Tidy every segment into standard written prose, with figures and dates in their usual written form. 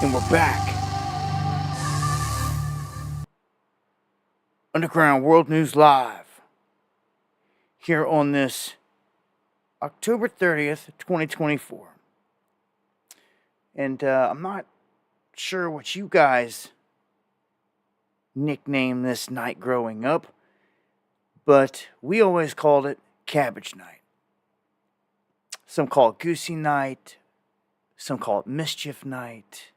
And we're back. Underground World News Live. Here on this October 30th, 2024. And I'm not sure what you guys nicknamed this night growing up, but we always called it Cabbage Night. Some call it Goosey Night. Some call it Mischief Night.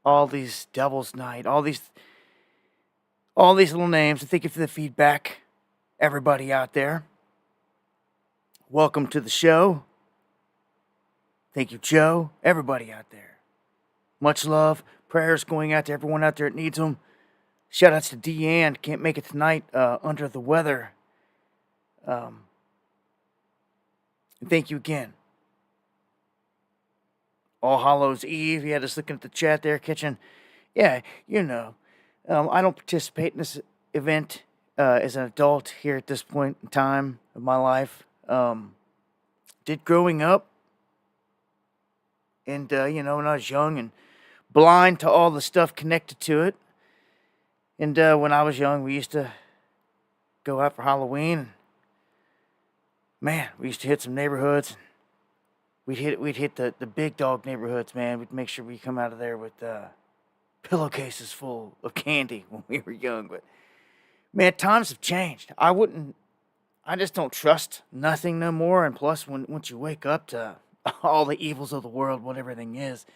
All these Devil's Night. All these little names. Thank you for the feedback, everybody out there. Welcome to the show. Thank you, Joe. Everybody out there. Much love. Prayers going out to everyone out there that needs them. Shout outs to Deanne. Can't make it tonight. Under the weather. And thank you again. All Hallows Eve. You had us looking at the chat there, catching. Yeah, you know. I don't participate in this event as an adult here at this point in time of my life. Did growing up. And, when I was young and blind to all the stuff connected to it. And when I was young, we used to go out for Halloween. Man, we used to hit some neighborhoods. We'd hit the big dog neighborhoods, man. We'd make sure we come out of there with pillowcases full of candy when we were young. But, man, times have changed. I just don't trust nothing no more. And plus, once you wake up to all the evils of the world, what everything is,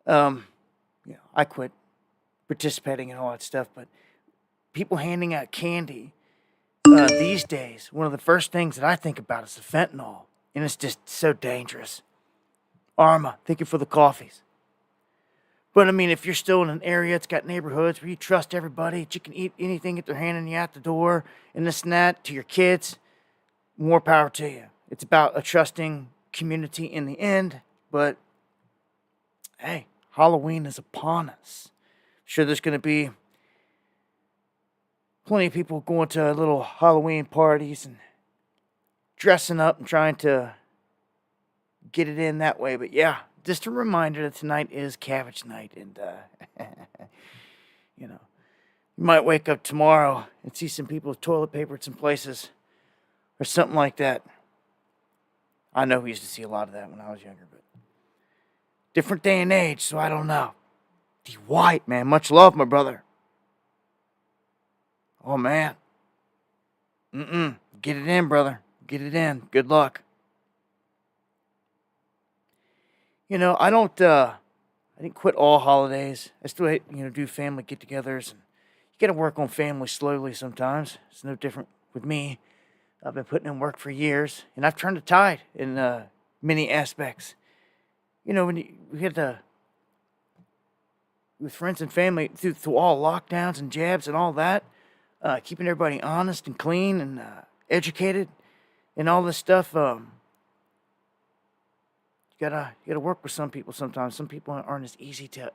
I quit participating in all that stuff. But people handing out candy these days, one of the first things that I think about is the fentanyl. And it's just so dangerous. Arma, thank you for the coffees. But, I mean, if you're still in an area that's got neighborhoods where you trust everybody, that you can eat anything that they're handing you out the door, and this and that, to your kids, more power to you. It's about a trusting community in the end. But, hey, Halloween is upon us. I'm sure there's going to be plenty of people going to little Halloween parties and dressing up and trying to get it in that way. But yeah, just a reminder that tonight is Cabbage Night. And, you might wake up tomorrow and see some people with toilet paper at some places or something like that. I know we used to see a lot of that when I was younger, but different day and age, so I don't know. D. White, man, much love, my brother. Oh, man. Get it in, brother. Get it in. Good luck. I didn't quit all holidays. I still, do family get-togethers. And you got to work on family slowly sometimes. It's no different with me. I've been putting in work for years, and I've turned the tide in many aspects. When we had with friends and family through all lockdowns and jabs and all that, keeping everybody honest and clean and educated. And all this stuff, you gotta work with some people sometimes. Some people aren't as easy to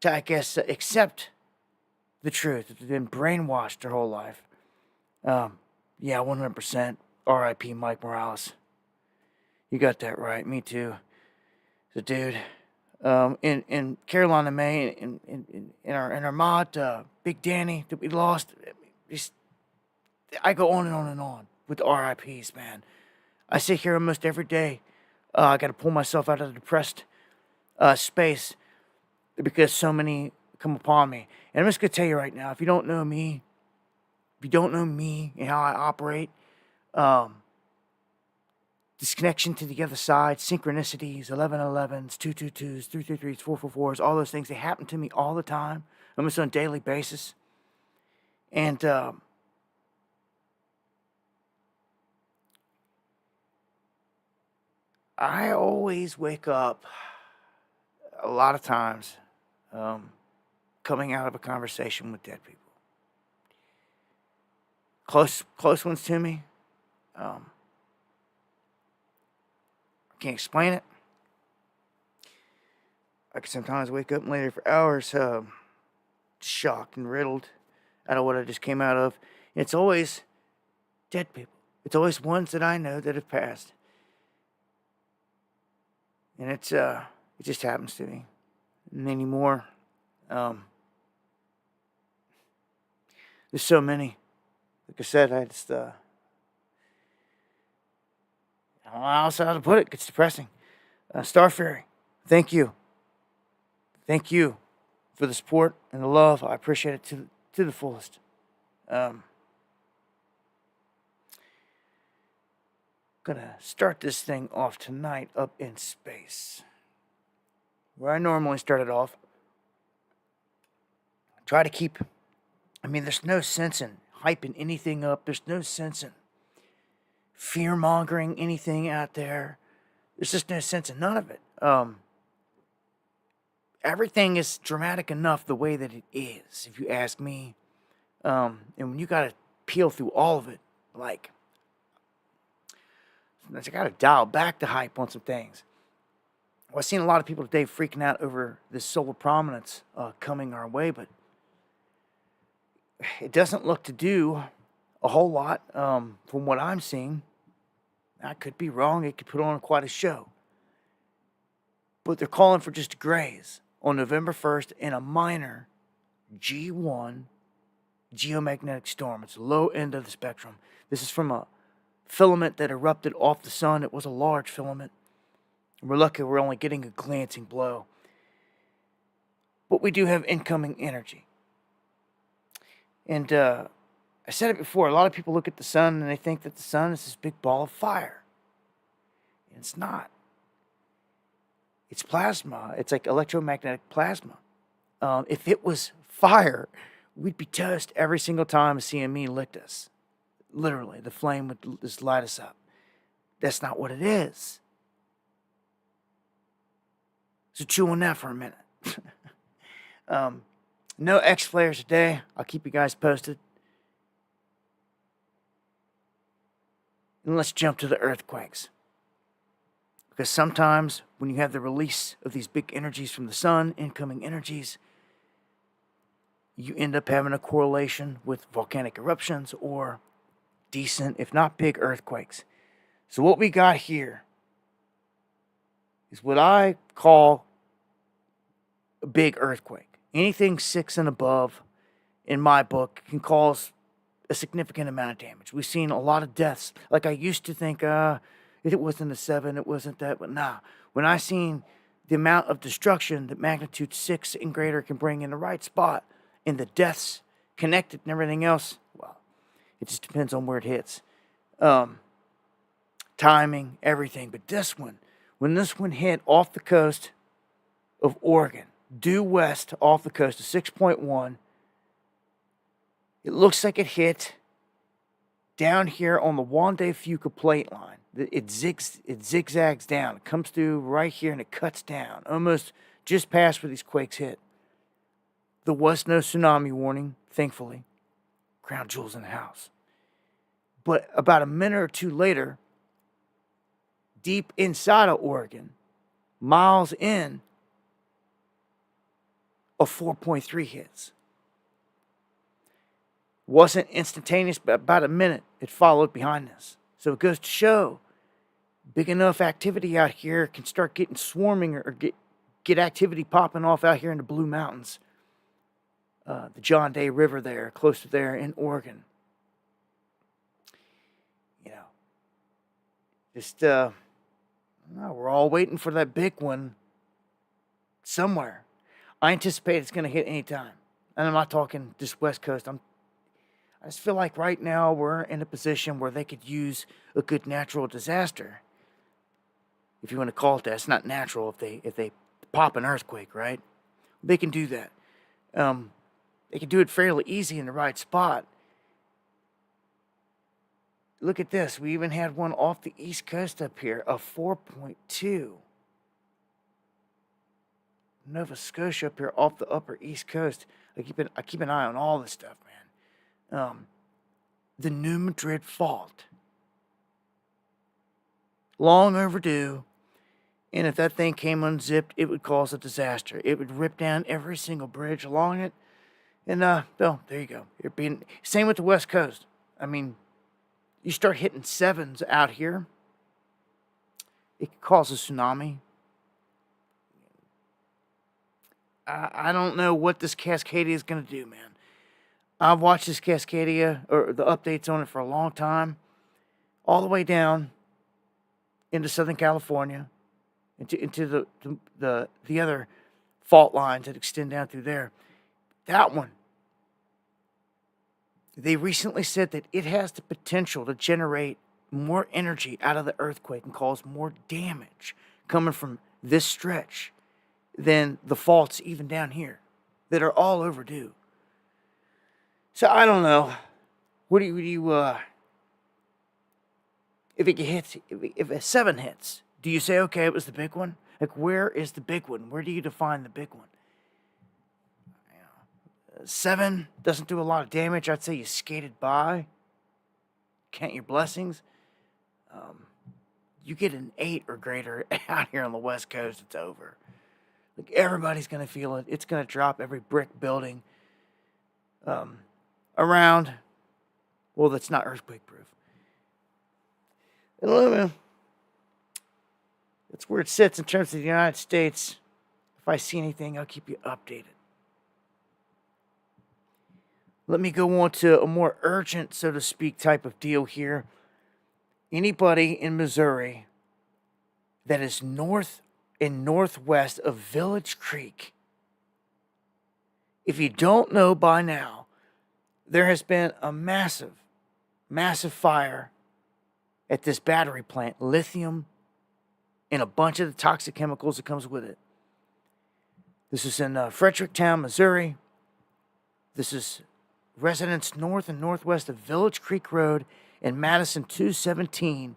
I guess, accept the truth. They've been brainwashed their whole life. 100%. R.I.P. Mike Morales. You got that right. Me too. The dude. In Carolina, May, in our mod, Big Danny that we lost. I go on and on and on with the RIPs, man. I sit here almost every day. I got to pull myself out of the depressed space because so many come upon me. And I'm just going to tell you right now, if you don't know me and how I operate, this connection to the other side, synchronicities, 1111s, 222s, 333s, 444s, all those things, they happen to me all the time, almost on a daily basis. And I always wake up a lot of times coming out of a conversation with dead people. Close ones to me. I can't explain it. I can sometimes wake up later for hours shocked and riddled out of what I just came out of. And it's always dead people. It's always ones that I know that have passed. And it's It just happens to be. And anymore, there's so many. Like I said, I just, I don't know how else to put it. It's depressing. Star Fairy, thank you. Thank you for the support and the love. I appreciate it to the fullest. Gonna start this thing off tonight up in space, where I normally start it off. Try to keep, there's no sense in hyping anything up. There's no sense in fear-mongering anything out there. There's just no sense in none of it. Everything is dramatic enough the way that it is, if you ask me. And when you gotta peel through all of it, like, sometimes I gotta dial back the hype on some things. Well, I've seen a lot of people today freaking out over this solar prominence coming our way, but it doesn't look to do a whole lot from what I'm seeing. I could be wrong. It could put on quite a show. But they're calling for just a graze on November 1st in a minor G1 geomagnetic storm. It's the low end of the spectrum. This is from a filament that erupted off the sun. It was a large filament. We're lucky we're only getting a glancing blow. But we do have incoming energy. And I said it before, a lot of people look at the sun and they think that the sun is this big ball of fire. And it's not. It's plasma. It's like electromagnetic plasma. If it was fire, we'd be toast every single time a CME licked us. Literally, the flame would just light us up. That's not what it is. So chew on that for a minute. No X flares today. I'll keep you guys posted. And let's jump to the earthquakes. Because sometimes when you have the release of these big energies from the sun, incoming energies, you end up having a correlation with volcanic eruptions or decent, if not big, earthquakes. So what we got here is what I call a big earthquake. Anything 6 and above, in my book, can cause a significant amount of damage. We've seen a lot of deaths. Like I used to think, it wasn't a 7, it wasn't that, but nah. When I seen the amount of destruction that magnitude 6 and greater can bring in the right spot, and the deaths connected and everything else, well, it just depends on where it hits. Timing, everything. But this one, when this one hit off the coast of Oregon, due west off the coast of 6.1, it looks like it hit down here on the Juan de Fuca plate line. It zigzags down. It comes through right here and it cuts down, almost just past where these quakes hit. There was no tsunami warning, thankfully. Crown jewels in the house. But about a minute or two later, deep inside of Oregon, miles in, a 4.3 hits. Wasn't instantaneous, but about a minute it followed behind this. So it goes to show, big enough activity out here can start getting swarming or get activity popping off out here in the Blue Mountains. The John Day River there, close to there in Oregon. You know, just, we're all waiting for that big one somewhere. I anticipate it's going to hit any time. And I'm not talking just West Coast. I just feel like right now we're in a position where they could use a good natural disaster. If you want to call it that. It's not natural if they pop an earthquake, right? They can do that. They can do it fairly easy in the right spot. Look at this. We even had one off the East Coast up here, a 4.2. Nova Scotia up here off the upper East Coast. I keep an eye on all this stuff, man. The New Madrid fault. Long overdue. And if that thing came unzipped, it would cause a disaster. It would rip down every single bridge along it. And, there you go. Same with the West Coast. I mean, you start hitting 7s out here, it could cause a tsunami. I don't know what this Cascadia is going to do, man. I've watched this Cascadia, or the updates on it, for a long time, all the way down into Southern California, into the other fault lines that extend down through there. That one, they recently said that it has the potential to generate more energy out of the earthquake and cause more damage coming from this stretch than the faults even down here that are all overdue. So I don't know. What do you if it hits, if a 7 hits, do you say, okay, it was the big one? Like, where is the big one? Where do you define the big one? 7 doesn't do a lot of damage. I'd say you skated by. Count your blessings. You get an 8 or greater out here on the West Coast, it's over. Like, everybody's going to feel it. It's going to drop every brick building around. Well, that's not earthquake proof. I don't know, man. That's where it sits in terms of the United States. If I see anything, I'll keep you updated. Let me go on to a more urgent, so to speak, type of deal here. Anybody in Missouri that is north and northwest of Village Creek, if you don't know by now, there has been a massive, massive fire at this battery plant, lithium, and a bunch of the toxic chemicals that comes with it. This is in Fredericktown, Missouri. This is residents north and northwest of Village Creek Road and Madison 217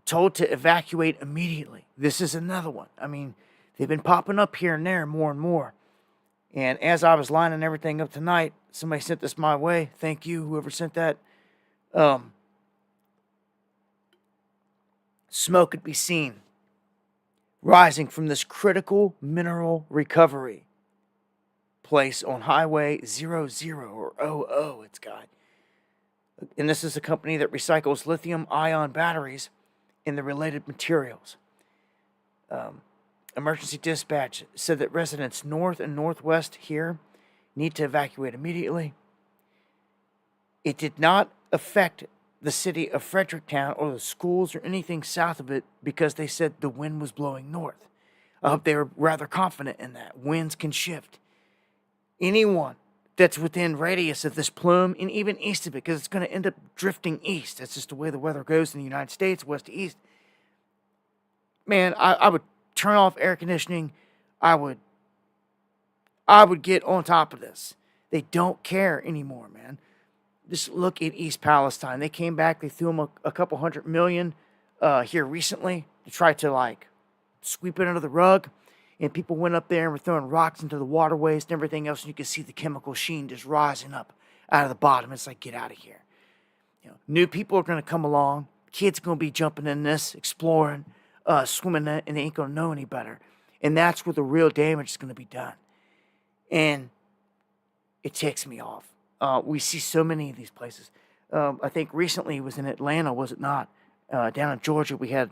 told to evacuate immediately. This is another one. I mean, they've been popping up here and there more and more. And as I was lining everything up tonight, somebody sent this my way. Thank you, whoever sent that. Smoke could be seen rising from this critical mineral recovery place on Highway 00 or 00, it's got. And this is a company that recycles lithium-ion batteries and the related materials. Emergency dispatch said that residents north and northwest here need to evacuate immediately. It did not affect the city of Fredericktown or the schools or anything south of it because they said the wind was blowing north. I hope they were rather confident in that. Winds can shift. Anyone that's within radius of this plume and even east of it, because it's going to end up drifting east. That's just the way the weather goes in the United States, west to east. Man, I would turn off air conditioning. I would get on top of this. They don't care anymore, man. Just look at East Palestine. They came back. They threw them a couple $100 million here recently to try to sweep it under the rug. And people went up there and were throwing rocks into the waterways and everything else. And you could see the chemical sheen just rising up out of the bottom. It's like, get out of here. New people are going to come along. Kids are going to be jumping in this, exploring, swimming in it, and they ain't going to know any better. And that's where the real damage is going to be done. And it ticks me off. We see so many of these places. I think recently it was in Atlanta, was it not? Down in Georgia, we had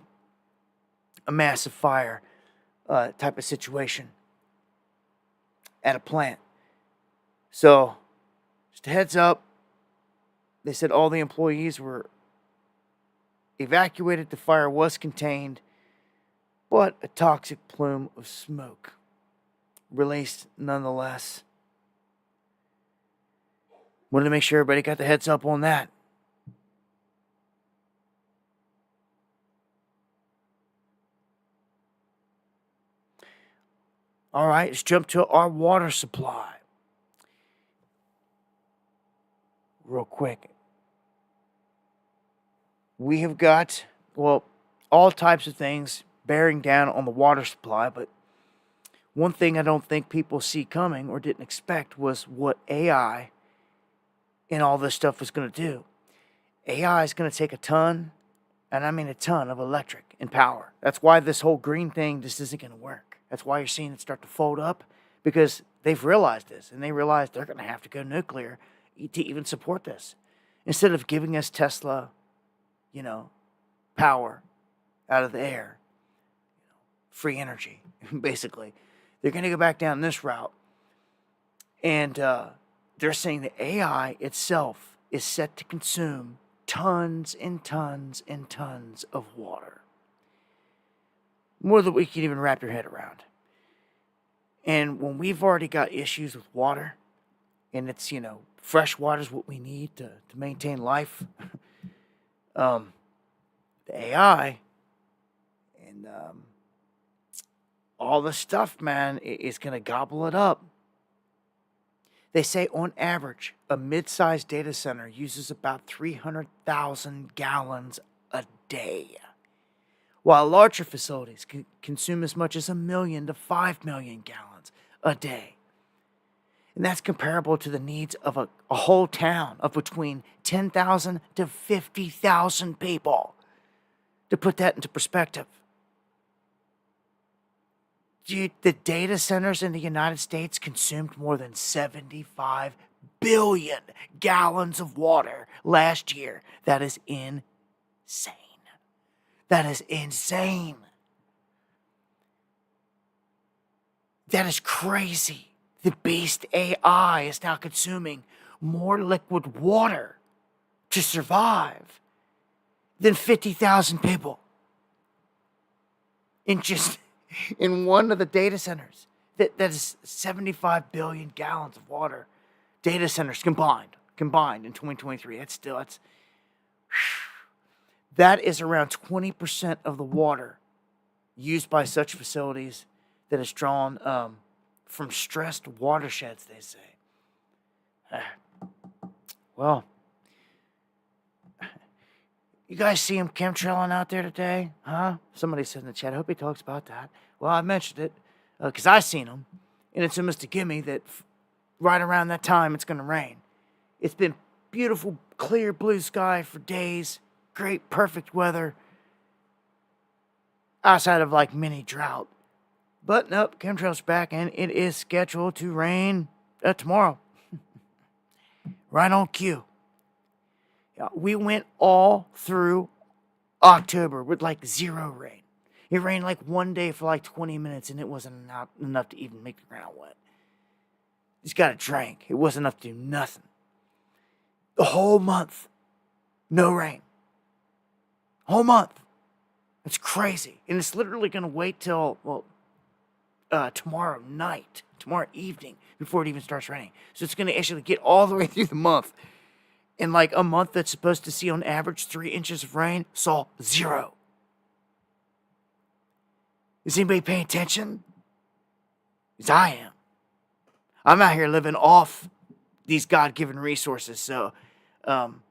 a massive fire type of situation at a plant. So, just a heads up, they said all the employees were evacuated. The fire was contained, but a toxic plume of smoke released nonetheless. Wanted to make sure everybody got the heads up on that. All right, let's jump to our water supply. Real quick. We have got, all types of things bearing down on the water supply, but one thing I don't think people see coming or didn't expect was what AI and all this stuff is going to do. AI is going to take a ton, and I mean a ton of electric and power. That's why this whole green thing just isn't going to work. That's why you're seeing it start to fold up, because they've realized this, and they realize they're going to have to go nuclear to even support this. Instead of giving us Tesla, power out of the air, free energy, basically, They're going to go back down this route. And they're saying the AI itself is set to consume tons and tons and tons of water. More than we can even wrap your head around. And when we've already got issues with water, and it's, fresh water is what we need to maintain life, the AI and all the stuff, man, is going to gobble it up. They say on average, a mid-sized data center uses about 300,000 gallons a day, while larger facilities can consume as much as 1 million to 5 million gallons a day. And that's comparable to the needs of a whole town of between 10,000 to 50,000 people. To put that into perspective, dude, the data centers in the United States consumed more than 75 billion gallons of water last year. That is insane. That is insane. That is crazy. The beast AI is now consuming more liquid water to survive than 50,000 people in one of the data centers. That is 75 billion gallons of water. Data centers combined in 2023. That is around 20% of the water used by such facilities that is drawn from stressed watersheds, they say. Well, you guys see him chemtrailing out there today? Huh? Somebody said in the chat, I hope he talks about that. Well, I mentioned it because I seen him. And it's almost a gimme that right around that time it's going to rain. It's been beautiful, clear blue sky for days. Great, perfect weather. Outside of like mini drought. But nope, chemtrails back and it is scheduled to rain tomorrow. Right on cue. We went all through October with like zero rain. It rained like one day for like 20 minutes and it wasn't enough to even make the ground wet. Just got a drink. It wasn't enough to do nothing. The whole month, no rain. Whole month. It's crazy. And it's literally going to wait till, tomorrow night, tomorrow evening, before it even starts raining. So it's going to actually get all the way through the month. In like a month that's supposed to see on average 3 inches of rain, saw 0. Is anybody paying attention? Because I am. I'm out here living off these God-given resources. So, when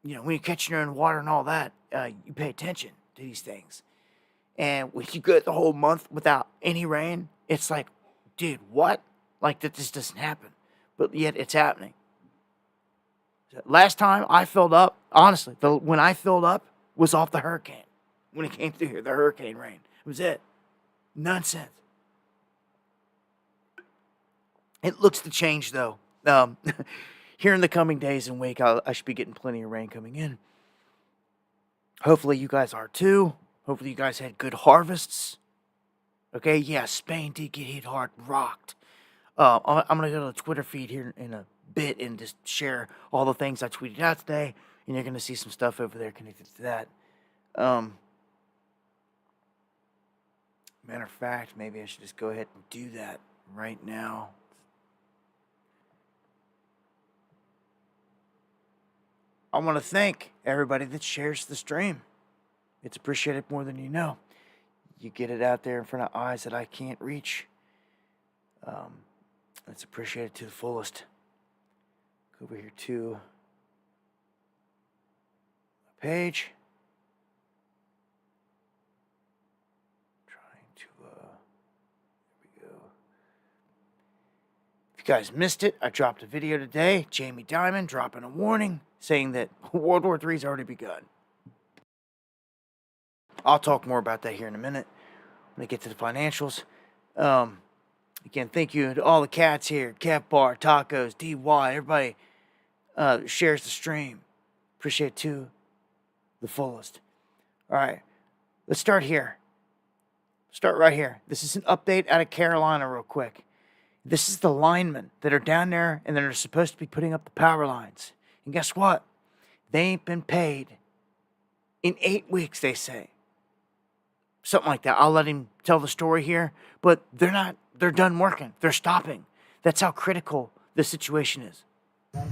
you're catching your own water and all that, you pay attention to these things. And when you go the whole month without any rain, it's like, dude, what? Like that this doesn't happen. But yet it's happening. Last time I filled up, honestly, when I filled up was off the hurricane. When it came through here, the hurricane rain. It was it. Nonsense. It looks to change, though. Here in the coming days and week, I should be getting plenty of rain coming in. Hopefully you guys are too. Hopefully you guys had good harvests. Okay, yeah, Spain did get hit hard, rocked. I'm going to go to the Twitter feed here in a bit and just share all the things I tweeted out today, and you're going to see some stuff over there connected to that. Matter of fact, maybe I should just go ahead and do that right now. I want to thank everybody that shares the stream. It's appreciated more than you know. You get it out there in front of eyes that I can't reach. It's appreciated to the fullest. Go over here to a page. There we go. If you guys missed it, I dropped a video today. Jamie Dimon dropping a warning saying that World War III has already begun. I'll talk more about that here in a minute when I get to the financials. Again, thank you to all the cats here. Cat Bar, Tacos, DY, everybody shares the stream. Appreciate it to the fullest. All right, let's start here. Start right here. This is an update out of Carolina real quick. This is the linemen that are down there and they're supposed to be putting up the power lines. And guess what? They ain't been paid in 8 weeks, they say. Something like that. I'll let him tell the story here, but they're done working. They're stopping. That's how critical the situation is.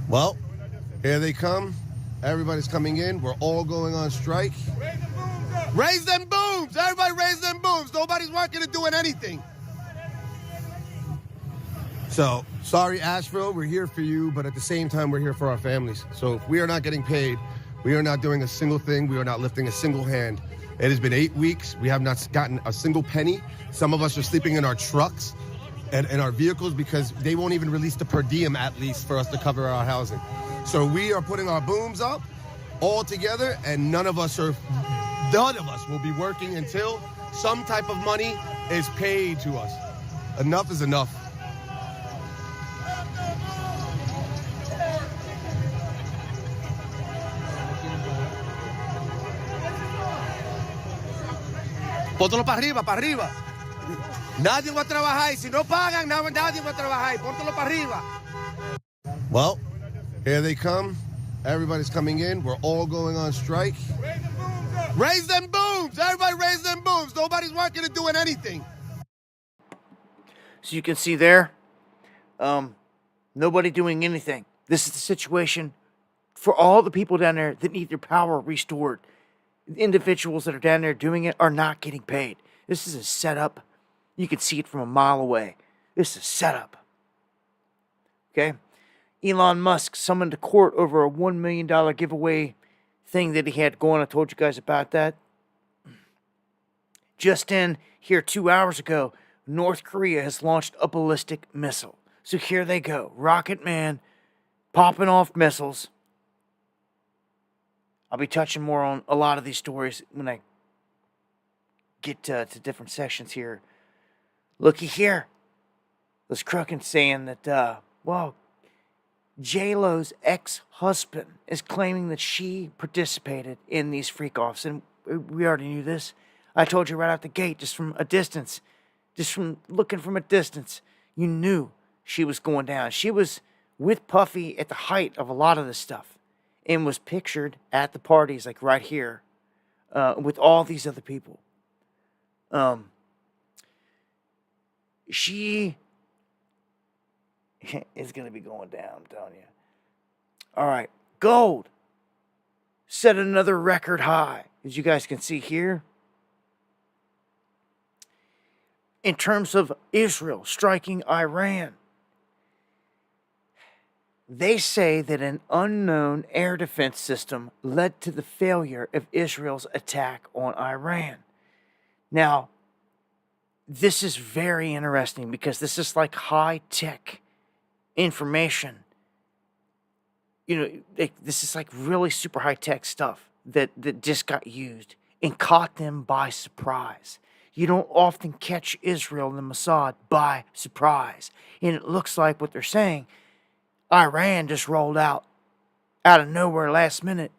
Well, here they come. Everybody's coming in. We're all going on strike. Raise them booms! Everybody raise them booms! Nobody's working or doing anything. So, sorry, Asheville, we're here for you, but at the same time, we're here for our families. So if we are not getting paid, we are not doing a single thing, we are not lifting a single hand. It has been 8 weeks. We have not gotten a single penny. Some of us are sleeping in our trucks and in our vehicles because they won't even release the per diem, at least, for us to cover our housing. So we are putting our booms up all together, and none of us will be working until some type of money is paid to us. Enough is enough. Póntelo para arriba, para arriba. Nadie va a trabajar. Si no pagan, nadie va a trabajar. Póntelo para arriba. Well, here they come. Everybody's coming in. We're all going on strike. Raise them booms! Everybody raise them booms! Nobody's working or doing anything. So you can see there, nobody doing anything. This is the situation for all the people down there that need their power restored. The individuals that are down there doing it are not getting paid. This is a setup. You can see it from a mile away. This is a setup. Okay? Elon Musk summoned to court over a $1 million giveaway thing that he had going. I told you guys about that. Just in here 2 hours ago, North Korea has launched a ballistic missile. So here they go. Rocket Man popping off missiles. I'll be touching more on a lot of these stories when I get to different sections here. Looky here. This Crookin saying that, J-Lo's ex-husband is claiming that she participated in these freak-offs. And we already knew this. I told you right out the gate, just from a distance. Just from looking from a distance, you knew she was going down. She was with Puffy at the height of a lot of this stuff. And was pictured at the parties, like right here, with all these other people. She is going to be going down, I'm telling you. All right, gold set another record high, as you guys can see here. In terms of Israel striking Iran, they say that an unknown air defense system led to the failure of Israel's attack on Iran. Now, this is very interesting because this is like high-tech information. This is like really super high-tech stuff that just got used and caught them by surprise. You don't often catch Israel and the Mossad by surprise. And it looks like what they're saying, Iran just rolled out of nowhere last minute.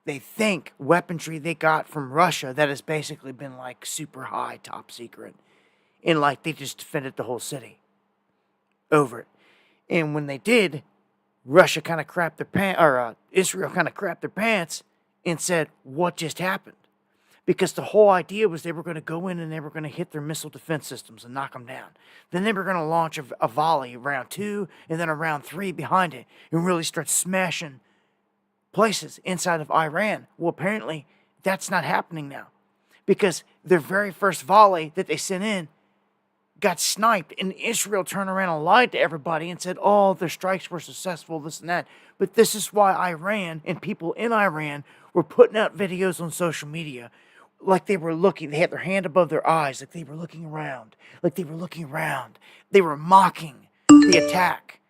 They think weaponry they got from Russia that has basically been like super high, top secret. And like they just defended the whole city over it. And when they did, Russia kind of crapped their pants, or Israel kind of crapped their pants and said, what just happened? Because the whole idea was they were going to go in and they were going to hit their missile defense systems and knock them down. Then they were going to launch a volley, round 2, and then a round 3 behind it, and really start smashing places inside of Iran. Well, apparently, that's not happening now. Because their very first volley that they sent in got sniped, and Israel turned around and lied to everybody and said, oh, their strikes were successful, this and that. But this is why Iran and people in Iran were putting out videos on social media like they were looking, they had their hand above their eyes, like they were looking around, They were mocking the attack,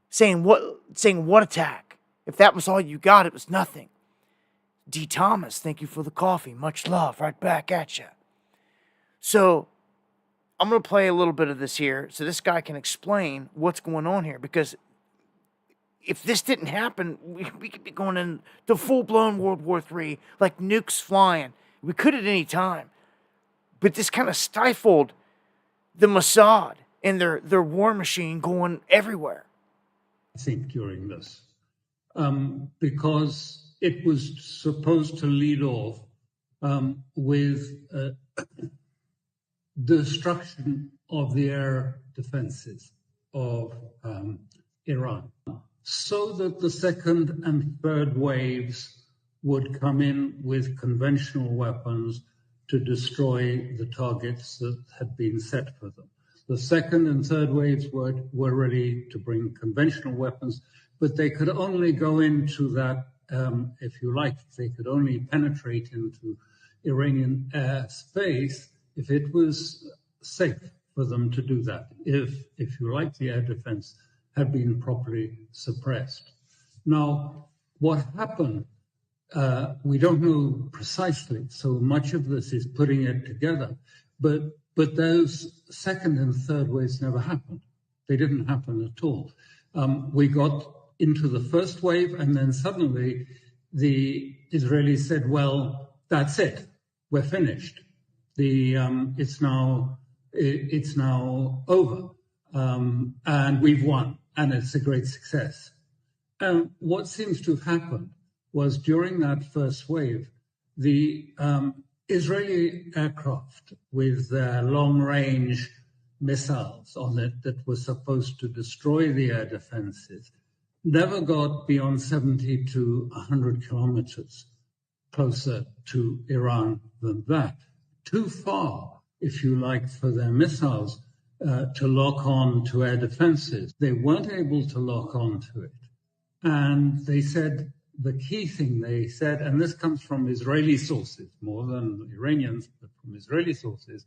saying what attack? If that was all you got, it was nothing. D. Thomas, thank you for the coffee. Much love, right back at you. So, I'm going to play a little bit of this here so this guy can explain what's going on here, because if this didn't happen, we could be going into full-blown World War III, like nukes flying. We could at any time. But this kind of stifled the Mossad and their war machine going everywhere. I think during this, because it was supposed to lead off with destruction of the air defenses of Iran, so that the second and third waves would come in with conventional weapons to destroy the targets that had been set for them. The second and third waves were ready to bring conventional weapons, but they could only go into that, if you like, they could only penetrate into Iranian airspace if it was safe for them to do that, if you like, the air defense had been properly suppressed. Now, what happened, we don't know precisely, so much of this is putting it together, but those second and third waves never happened. They didn't happen at all. We got into the first wave, and then suddenly the Israelis said, well, that's it, we're finished. It's now over, and we've won, and it's a great success. What seems to have happened was during that first wave, the Israeli aircraft with their long-range missiles on it that were supposed to destroy the air defenses never got beyond 70 to 100 kilometers closer to Iran than that. Too far, if you like, for their missiles to lock on to air defenses. They weren't able to lock on to it. And they said, the key thing they said, and this comes from Israeli sources, more than Iranians, but from Israeli sources,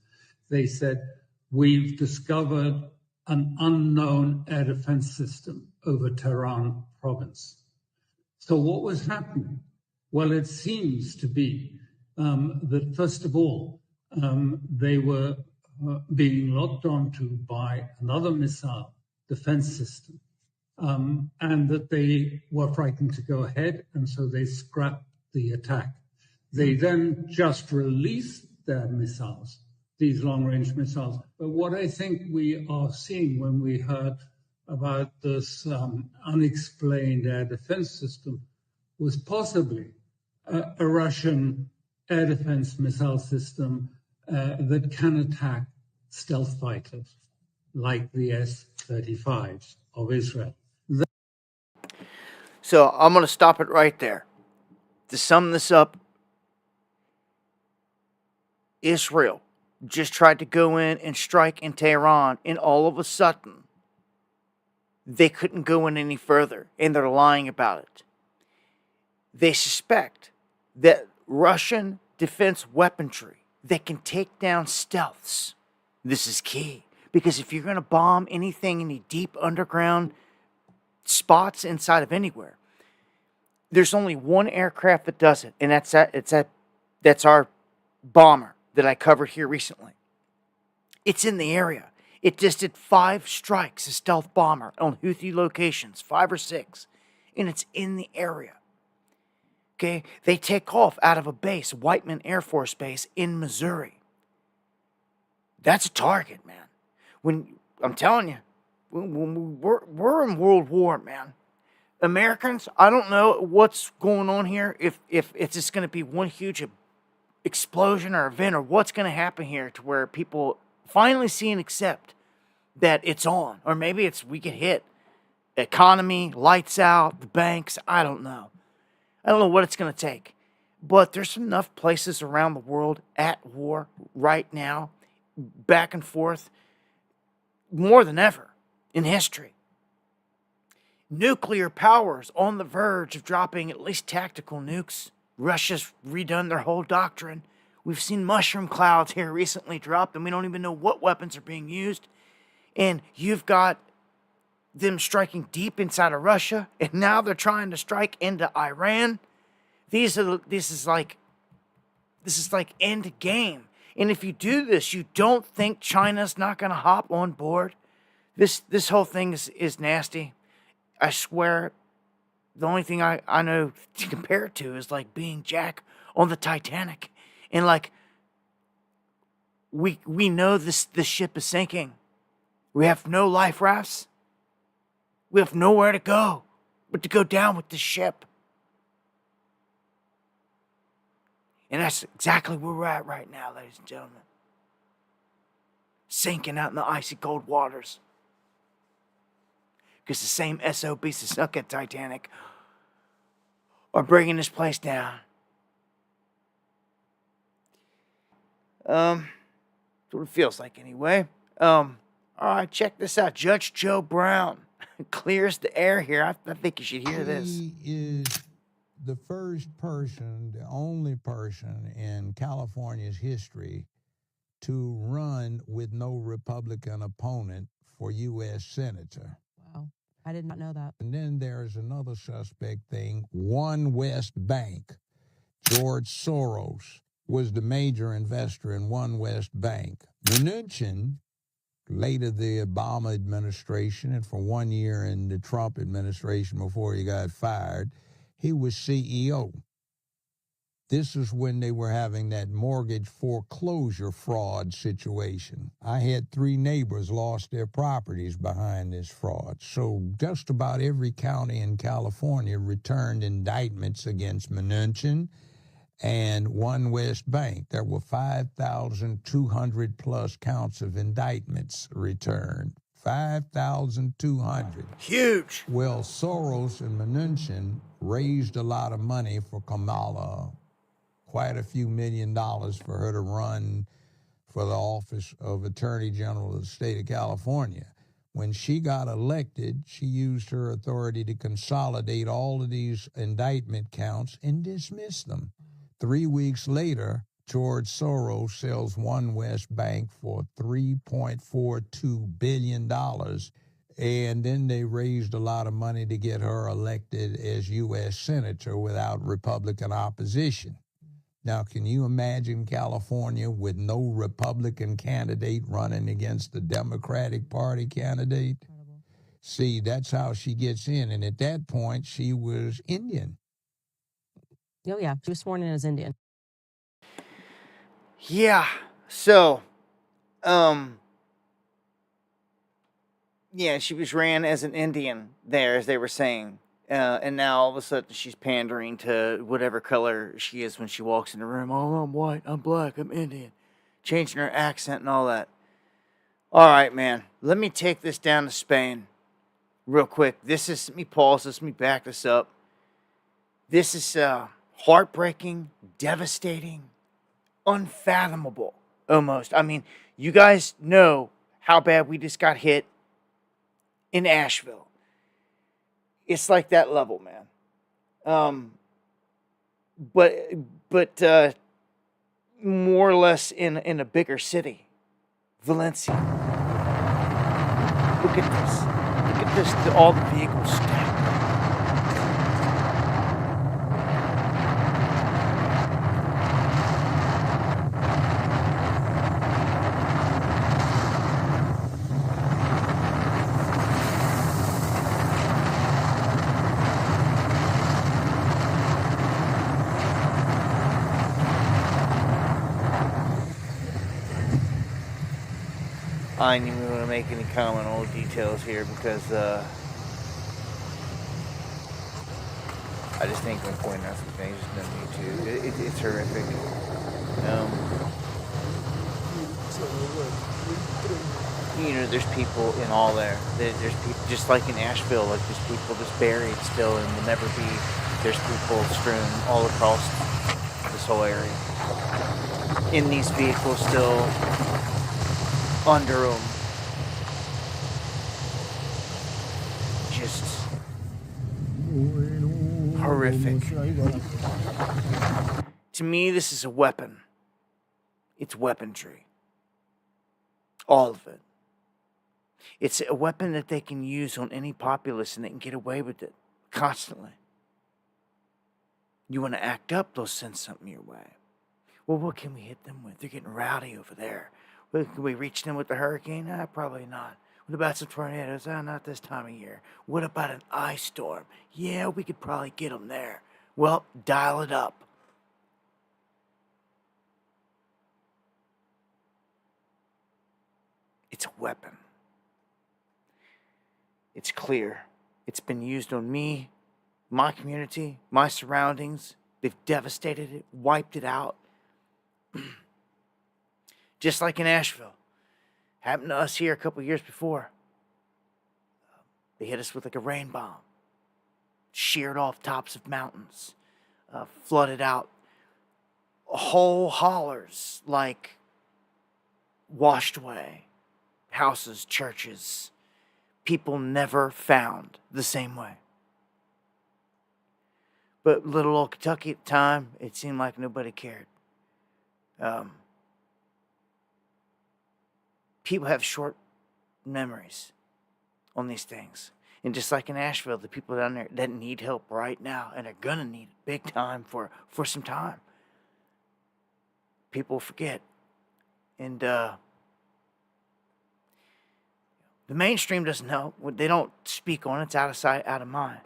they said, we've discovered an unknown air defense system over Tehran province. So what was happening? Well, it seems to be that, first of all, they were being locked onto by another missile defense system. And that they were frightened to go ahead, and so they scrapped the attack. They then just released their missiles, these long-range missiles. But what I think we are seeing when we heard about this unexplained air defense system was possibly a Russian air defense missile system that can attack stealth fighters like the S-35s of Israel. So I'm going to stop it right there. To sum this up, Israel just tried to go in and strike in Tehran, and all of a sudden, they couldn't go in any further, and they're lying about it. They suspect that Russian defense weaponry that can take down stealths. This is key, because if you're going to bomb anything, any deep underground spots inside of anywhere, there's only one aircraft that does it, and that's our bomber that I covered here recently. It's in the area. It just did 5 strikes, a stealth bomber on Houthi locations, 5 or 6, and it's in the area. Okay, they take off out of a base, Whiteman Air Force Base in Missouri. That's a target, man. When I'm telling you, we're in World War, man. Americans, I don't know what's going on here. If it's just going to be one huge explosion or event, or what's going to happen here to where people finally see and accept that it's on, or maybe it's we get hit. Economy, lights out, the banks. I don't know. I don't know what it's going to take, but there's enough places around the world at war right now, back and forth, more than ever in history. Nuclear powers on the verge of dropping at least tactical nukes. Russia's redone their whole doctrine. We've seen mushroom clouds here recently drop, and we don't even know what weapons are being used. And you've got them striking deep inside of Russia, and now they're trying to strike into Iran. This is like end game. And if you do this, you don't think China's not going to hop on board. This whole thing is nasty. I swear, the only thing I know to compare it to is like being Jack on the Titanic. And like, We know this ship is sinking. We have no life rafts. We have nowhere to go but to go down with the ship. And that's exactly where we're at right now, ladies and gentlemen. Sinking out in the icy cold waters. Because the same SOBs that sunk at Titanic are bringing this place down. That's what it feels like anyway. All right, check this out. Judge Joe Brown clears the air here. I think you should hear this. He is the first person, the only person in California's history to run with no Republican opponent for U.S. Senator. Wow. I did not know that. And then there's another suspect thing, One West Bank. George Soros was the major investor in One West Bank. Mnuchin, later the Obama administration, and for 1 year in the Trump administration before he got fired, he was CEO. This is when they were having that mortgage foreclosure fraud situation. I had 3 neighbors lost their properties behind this fraud. So just about every county in California returned indictments against Mnuchin and One West Bank. There were 5,200 plus counts of indictments returned. 5,200. Huge. Well, Soros and Mnuchin raised a lot of money for Kamala, quite a few $1 million for her to run for the office of Attorney General of the state of California. When she got elected, she used her authority to consolidate all of these indictment counts and dismiss them. 3 weeks later, George Soros sells One West Bank for $3.42 billion. And then they raised a lot of money to get her elected as U.S. Senator without Republican opposition. Now, can you imagine California with no Republican candidate running against the Democratic Party candidate? Incredible. See, that's how she gets in. And at that point, she was Indian. Oh, yeah. She was sworn in as Indian. Yeah. So, yeah, she was ran as an Indian there, as they were saying. And now all of a sudden she's pandering to whatever color she is when she walks in the room. Oh, I'm white, I'm black, I'm Indian. Changing her accent and all that. All right, man. Let me take this down to Spain real quick. Let me pause this, let me back this up. This is heartbreaking, devastating, unfathomable, almost. I mean, you guys know how bad we just got hit in Asheville. It's like that level, man. But more or less in a bigger city, Valencia. Look at this. Look at this. All the vehicles stacked. I didn't even want to make any comment on all the details here because I just think I'm pointing out some things just on YouTube. It's horrific. You know, there's people in all there. There's people just like in Asheville, like there's people just buried still and will never be. There's people strewn all across this whole area. In these vehicles still. Under them. Just horrific. To me, this is a weapon. It's weaponry. All of it. It's a weapon that they can use on any populace and they can get away with it constantly. You want to act up, they'll send something your way. Well, what can we hit them with? They're getting rowdy over there. Well, can we reach them with the hurricane? Probably not. What about some tornadoes? Not this time of year. What about an ice storm? Yeah, we could probably get them there. Well, dial it up. weapon. It's clear. It's been used on me, my community, my surroundings. They've devastated it, wiped it out. Just like in Asheville. Happened to us here a couple years before. They hit us with like a rain bomb. Sheared off tops of mountains. Flooded out whole hollers, like washed away. Houses, churches. People never found the same way. But little old Kentucky at the time, it seemed like nobody cared. People have short memories on these things. And just like in Asheville, the people down there that need help right now and are gonna need it big time for some time. People forget. And the mainstream doesn't help. When they don't speak on it, it's out of sight, out of mind.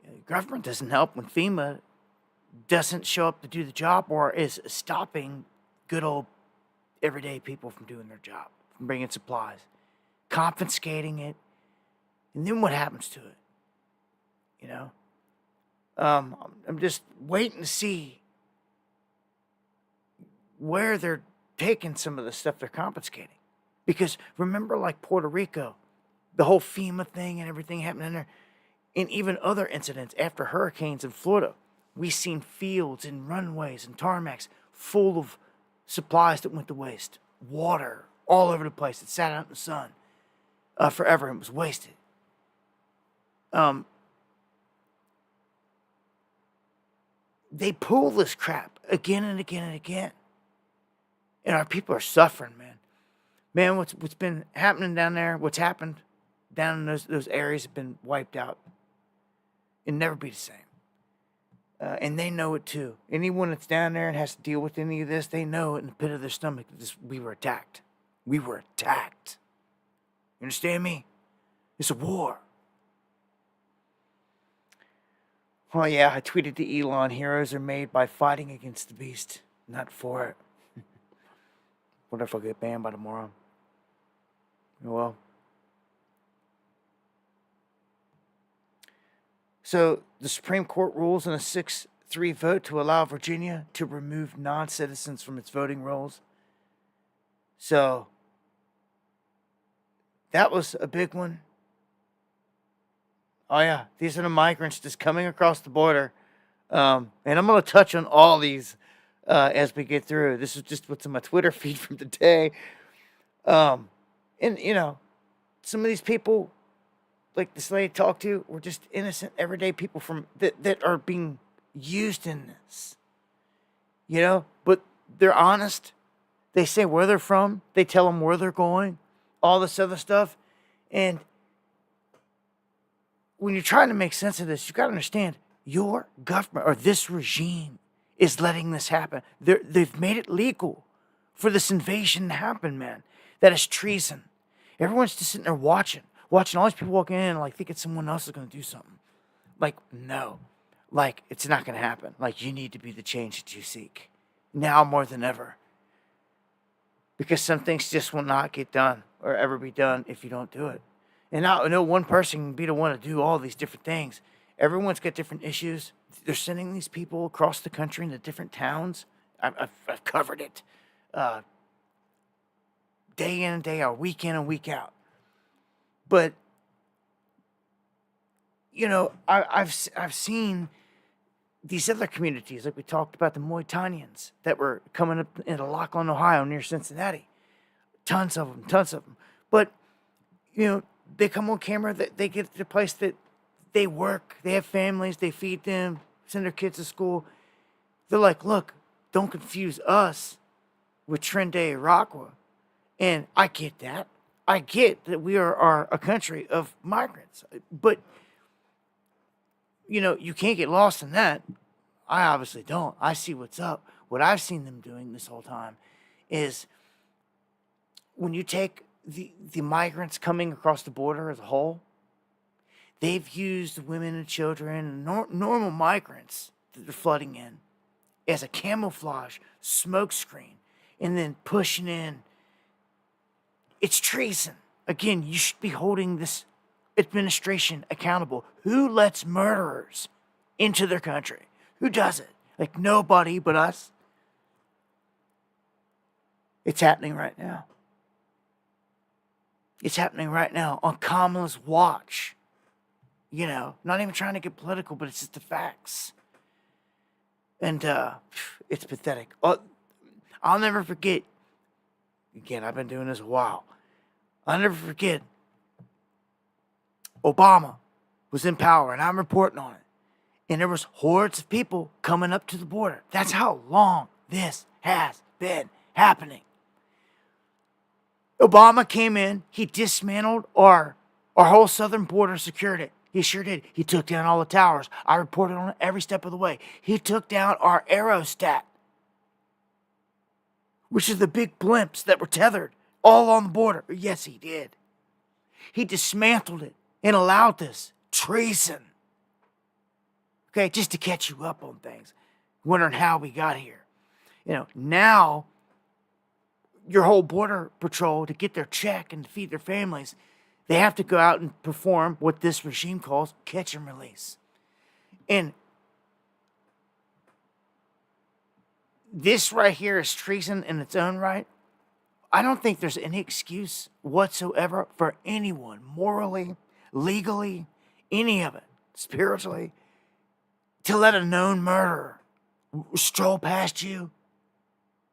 The government doesn't help when FEMA doesn't show up to do the job or is stopping good old everyday people from doing their job, from bringing supplies, confiscating it. And then what happens to it? You know? I'm just waiting to see where they're taking some of the stuff they're confiscating. Because remember, like Puerto Rico, the whole FEMA thing and everything happening there, and even other incidents after hurricanes in Florida, we've seen fields and runways and tarmacs full of supplies that went to waste. Water all over the place. It sat out in the sun forever and was wasted. They pull this crap again and again and again. And our people are suffering, man. Man, what's been happening down there, what's happened down in those areas have been wiped out. It'll never be the same. And they know it too. Anyone that's down there and has to deal with any of this, they know it in the pit of their stomach that we were attacked. We were attacked. You understand me? It's a war. Oh yeah, I tweeted to Elon, heroes are made by fighting against the beast, not for it. What if I get banned by tomorrow? Well. So the Supreme Court rules in a 6-3 vote to allow Virginia to remove non-citizens from its voting rolls. So that was a big one. Oh yeah, these are the migrants just coming across the border. And I'm going to touch on all these as we get through. This is just what's in my Twitter feed from today. And, you know, some of these people, like this lady talked to, were just innocent, everyday people from that are being used in this. You know, but they're honest. They say where they're from. They tell them where they're going. All this other stuff. And when you're trying to make sense of this, you've got to understand your government or this regime is letting this happen. They've made it legal for this invasion to happen, man. That is treason. Everyone's just sitting there watching all these people walking in and like thinking someone else is going to do something. Like, no. Like, it's not going to happen. Like, you need to be the change that you seek. Now more than ever. Because some things just will not get done or ever be done if you don't do it. And now, no one person can be the one to do all these different things. Everyone's got different issues. They're sending these people across the country into different towns. I've covered it. Day in and day out, week in and week out. But, you know, I've seen these other communities, like we talked about the Moitanians that were coming up into Laughlin, Ohio, near Cincinnati. Tons of them. But, you know, they come on camera, that they get to the place that they work, they have families, they feed them, send their kids to school. They're like, look, don't confuse us with Trinidad Iroquois. And I get that. I get that we are a country of migrants. But, you know, you can't get lost in that. I obviously don't. I see what's up. What I've seen them doing this whole time is when you take the migrants coming across the border as a whole, they've used women and children and normal migrants that they're flooding in as a camouflage smokescreen and then pushing in. It's treason. again, you should be holding this administration accountable. Who lets murderers into their country? Who does it? Like nobody but us. It's happening right now. It's happening right now on Kamala's watch. You know, not even trying to get political, but it's just the facts. And it's pathetic. I'll never forget. Again, I've been doing this a while. I'll never forget. Obama was in power, and I'm reporting on it. And there was hordes of people coming up to the border. That's how long this has been happening. Obama came in. He dismantled our whole southern border security. He sure did. He took down all the towers. I reported on it every step of the way. He took down our aerostat, which are the big blimps that were tethered all on the border. Yes, he did. He dismantled it and allowed this treason. Okay, just to catch you up on things, wondering how we got here. You know, now your whole border patrol, to get their check and to feed their families, they have to go out and perform what this regime calls catch and release. And this right here is treason in its own right. I don't think there's any excuse whatsoever for anyone, morally, legally, any of it, spiritually, to let a known murderer stroll past you,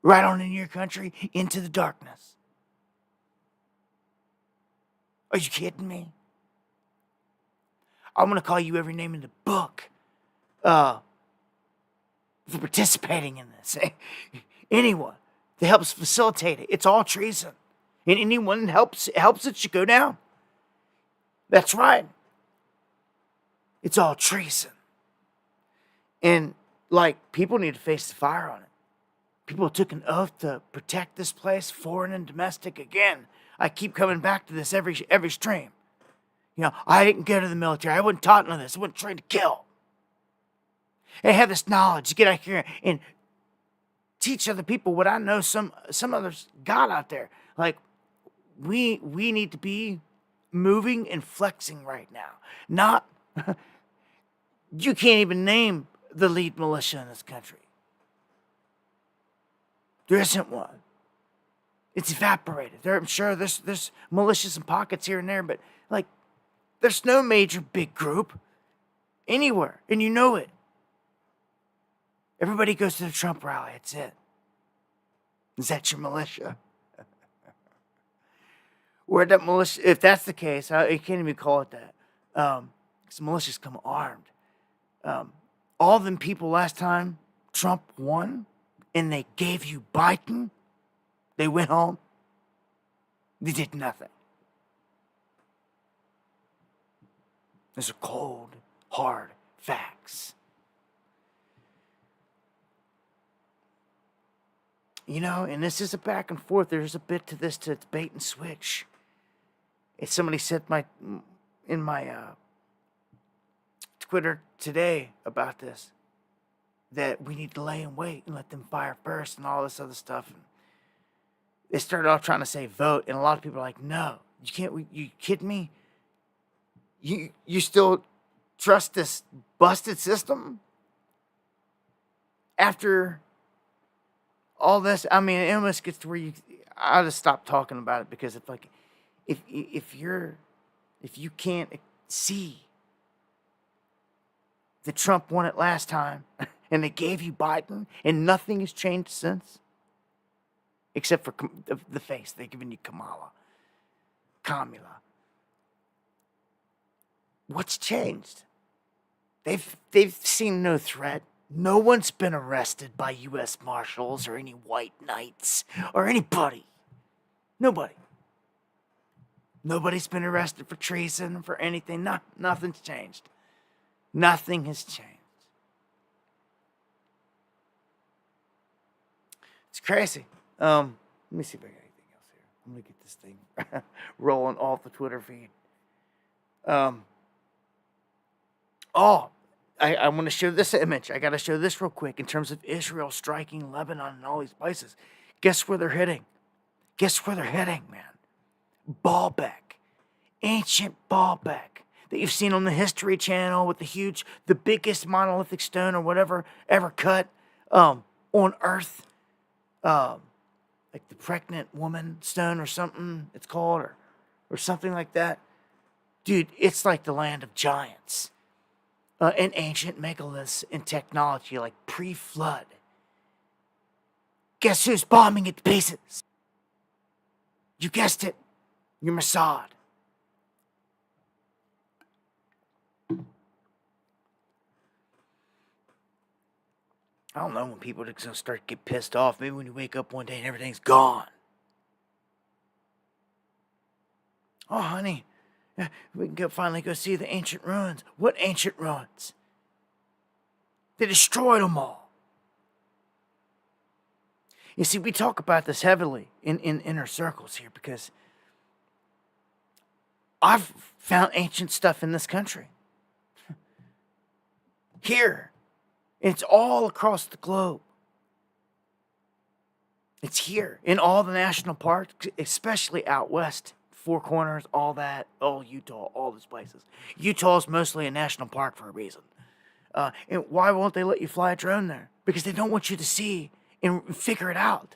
right on in your country, into the darkness. Are you kidding me? I'm going to call you every name in the book for participating in this. Anyone that helps facilitate it, it's all treason. And anyone that helps it should go down. That's right. It's all treason. And, like, people need to face the fire on it. People took an oath to protect this place, foreign and domestic. Again, I keep coming back to this every stream. You know, I didn't go to the military. I wasn't taught none of this. I wasn't trained to kill. I have this knowledge to get out here and teach other people what I know some others got out there. Like, we need to be moving and flexing right now. Not, you can't even name the lead militia in this country. There isn't one. It's evaporated. I'm sure there's militias and pockets here and there, but like, there's no major big group anywhere, and you know it. Everybody goes to the Trump rally. That's it. Is that your militia? Where that militia? If that's the case, you can't even call it that. Because militias come armed. All them people last time Trump won, and they gave you Biden, they went home. They did nothing. Those are cold, hard facts. You know, and this is a back and forth. There's a bit to this, to bait and switch. If somebody said in my Twitter today about this, that we need to lay in wait and let them fire first and all this other stuff. And they started off trying to say vote, and a lot of people are like, no, you can't, you kidding me? You still trust this busted system? After all this, I mean, it almost gets to where I'll just stop talking about it, because if you can't see that Trump won it last time, and they gave you Biden, and nothing has changed since, except for the face. They've given you Kamala. What's changed? They've seen no threat. No one's been arrested by U.S. Marshals or any white knights or anybody. Nobody. Nobody's been arrested for treason, for anything. Nothing's changed. Nothing has changed. It's crazy. Let me see if I got anything else here. I'm going to get this thing rolling off the Twitter feed. I want to show this image. I got to show this real quick in terms of Israel striking Lebanon and all these places. Guess where they're hitting? Guess where they're hitting, man? Baalbek. ancient ballback that you've seen on the History Channel with the biggest monolithic stone or whatever ever cut on Earth, like the pregnant woman stone or something it's called, or something like that. Dude, it's like the land of giants and ancient megaliths and technology like pre-flood. Guess who's bombing it to pieces? You guessed it. You're Mossad. I don't know when people are going to start to get pissed off. Maybe when you wake up one day and everything's gone. Oh, honey, we can finally go see the ancient ruins. What ancient ruins? They destroyed them all. You see, we talk about this heavily in inner circles here because I've found ancient stuff in this country. Here. It's all across the globe. It's here in all the national parks, especially out west. Four Corners, all that, all Utah, all those places. Utah's mostly a national park for a reason. And why won't they let you fly a drone there? Because they don't want you to see and figure it out.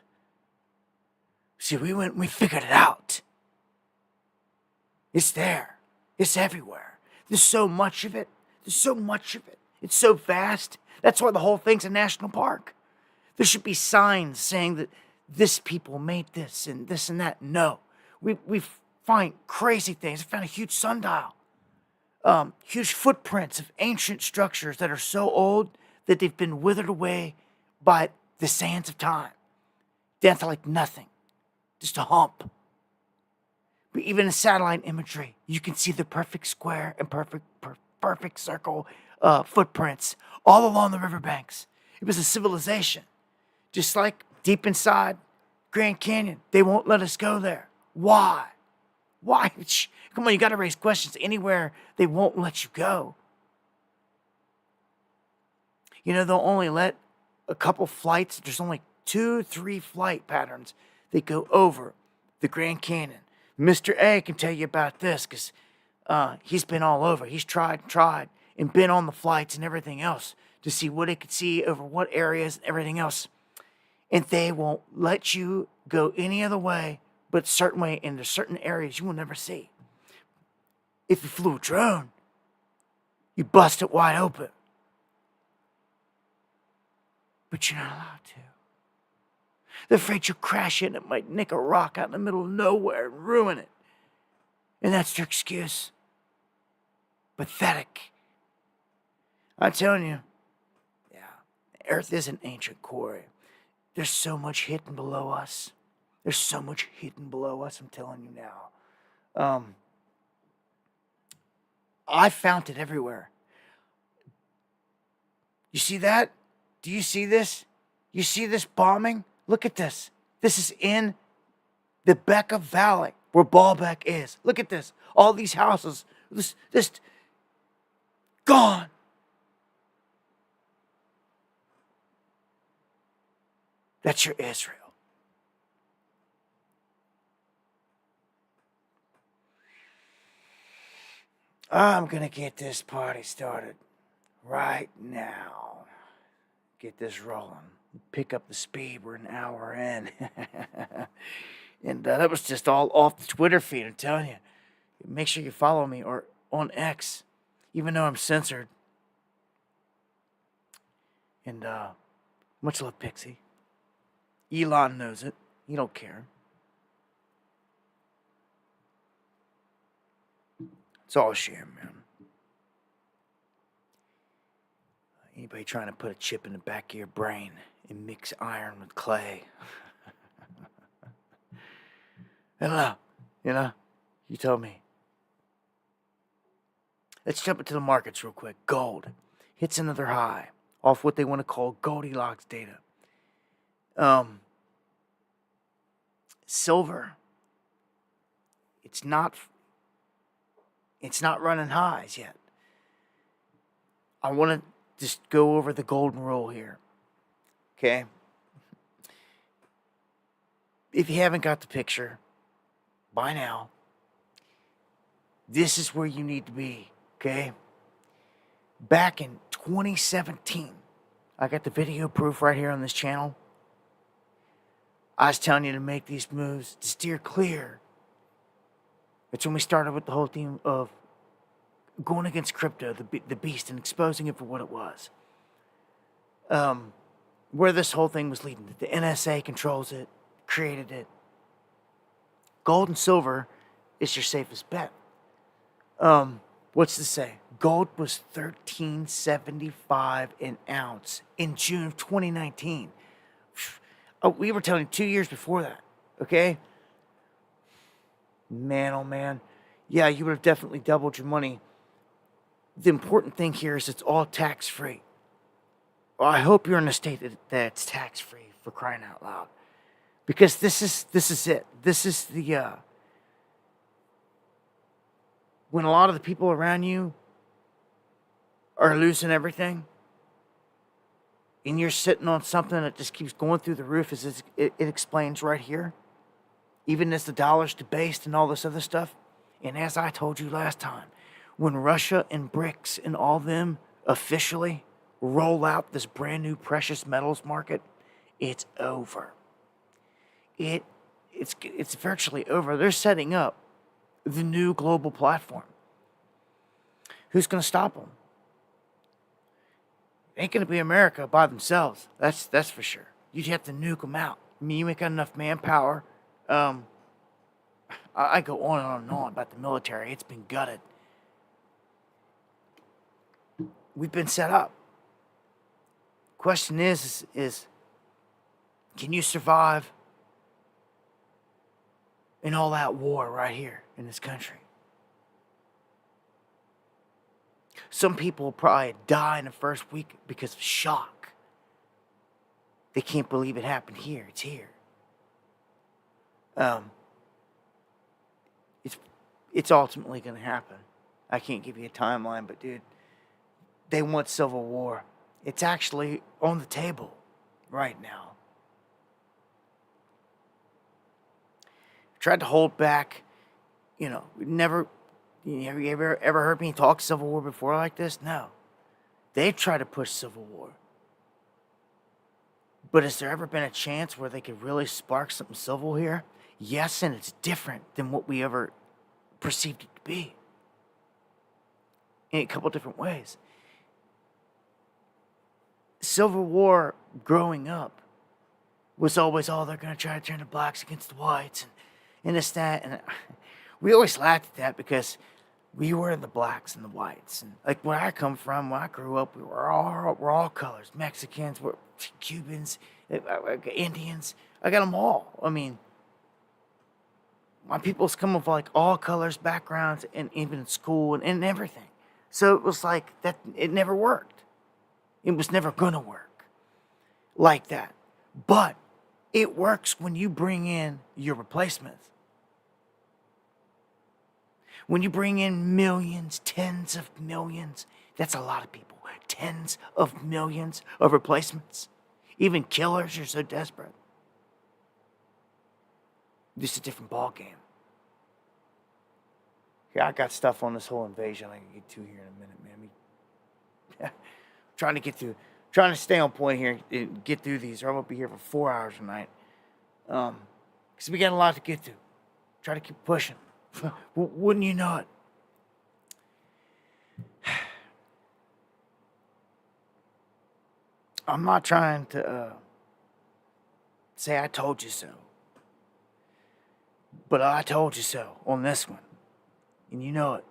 See, we figured it out. It's there. It's everywhere. There's so much of it. There's so much of it. It's so vast. That's why the whole thing's a national park. There should be signs saying that this people made this and that. No. We find crazy things. I found a huge sundial. Huge footprints of ancient structures that are so old that they've been withered away by the sands of time. Down to like nothing. Just a hump. But even in satellite imagery, you can see the perfect square and perfect circle footprints all along the riverbanks. It was a civilization. Just like deep inside Grand Canyon, they won't let us go there. Why? Why? Come on, you got to raise questions. Anywhere they won't let you go. You know, they'll only let a couple flights. There's only 2-3 flight patterns that go over the Grand Canyon. Mr. A can tell you about this because he's been all over. He's tried and been on the flights and everything else to see what it could see over what areas and everything else. And they won't let you go any other way but certain way into certain areas you will never see. If you flew a drone, you bust it wide open. But you're not allowed to. They're afraid you'll crash it and it might nick a rock out in the middle of nowhere and ruin it. And that's their excuse. Pathetic. I'm telling you, yeah, Earth is an ancient quarry. There's so much hidden below us. There's so much hidden below us, I'm telling you now. I found it everywhere. You see that? Do you see this? You see this bombing? Look at this. This is in the Becca Valley where Baalbek is. Look at this. All these houses, this gone. That's your Israel. I'm going to get this party started right now. Get this rolling. Pick up the speed. We're an hour in. And that was just all off the Twitter feed, I'm telling you. Make sure you follow me or on X, even though I'm censored. And much love, Pixie. Elon knows it. He don't care. It's all a sham, man. Anybody trying to put a chip in the back of your brain and mix iron with clay. I don't know. You know? You tell me. Let's jump into the markets real quick. Gold hits another high off what they want to call Goldilocks data. Silver. It's not running highs yet. I want to just go over the golden rule here. Okay? If you haven't got the picture by now, This is where you need to be, okay? Back in 2017, I got the video proof right here on this channel. I was telling you to make these moves, to steer clear. It's when we started with the whole theme of going against crypto, the beast, and exposing it for what it was. Where this whole thing was leading. The NSA controls it, created it. Gold and silver is your safest bet. What's to say? Gold was $13.75 an ounce in June of 2019. We were telling you 2 years before that, okay? Man, oh man. Yeah, you would have definitely doubled your money. The important thing here is it's all tax-free. Well, I hope you're in a state that it's tax-free, for crying out loud. Because this is it. This is the, when a lot of the people around you are losing everything, and you're sitting on something that just keeps going through the roof, as it explains right here, even as the dollar's debased and all this other stuff. And as I told you last time, when Russia and BRICS and all them officially roll out this brand new precious metals market, it's over. It's virtually over. They're setting up the new global platform. Who's going to stop them? It ain't going to be America by themselves. That's for sure. You'd have to nuke them out. I mean, you ain't got enough manpower. I go on and on and on about the military. It's been gutted. We've been set up. Question is can you survive in all that war right here in this country? Some people will probably die in the first week because of shock. They can't believe it happened here. It's here. It's ultimately going to happen. I can't give you a timeline, but dude, they want civil war. It's actually on the table right now. Tried to hold back, never. Have you ever heard me talk civil war before like this? No. They've tried to push civil war. But has there ever been a chance where they could really spark something civil here? Yes, and it's different than what we ever perceived it to be. In a couple different ways. Civil war growing up was always, they're going to try to turn the blacks against the whites and this, that. And we always laughed at that because we were the blacks and the whites. And like where I come from, when I grew up, we're all colors. Mexicans, we're Cubans, Indians. I got them all. I mean, my people's come with like all colors, backgrounds, and even in school and everything. So it was like that. It never worked. It was never gonna work like that. But it works when you bring in your replacements. When you bring in millions, tens of millions, that's a lot of people. Tens of millions of replacements. Even killers are so desperate. This is a different ball game. Yeah, I got stuff on this whole invasion I can get to here in a minute, man. Trying to stay on point here and get through these, or I'm gonna be here for 4 hours tonight. Because we got a lot to get to. Try to keep pushing. Wouldn't you know it? I'm not trying to say I told you so. But I told you so on this one. And you know it.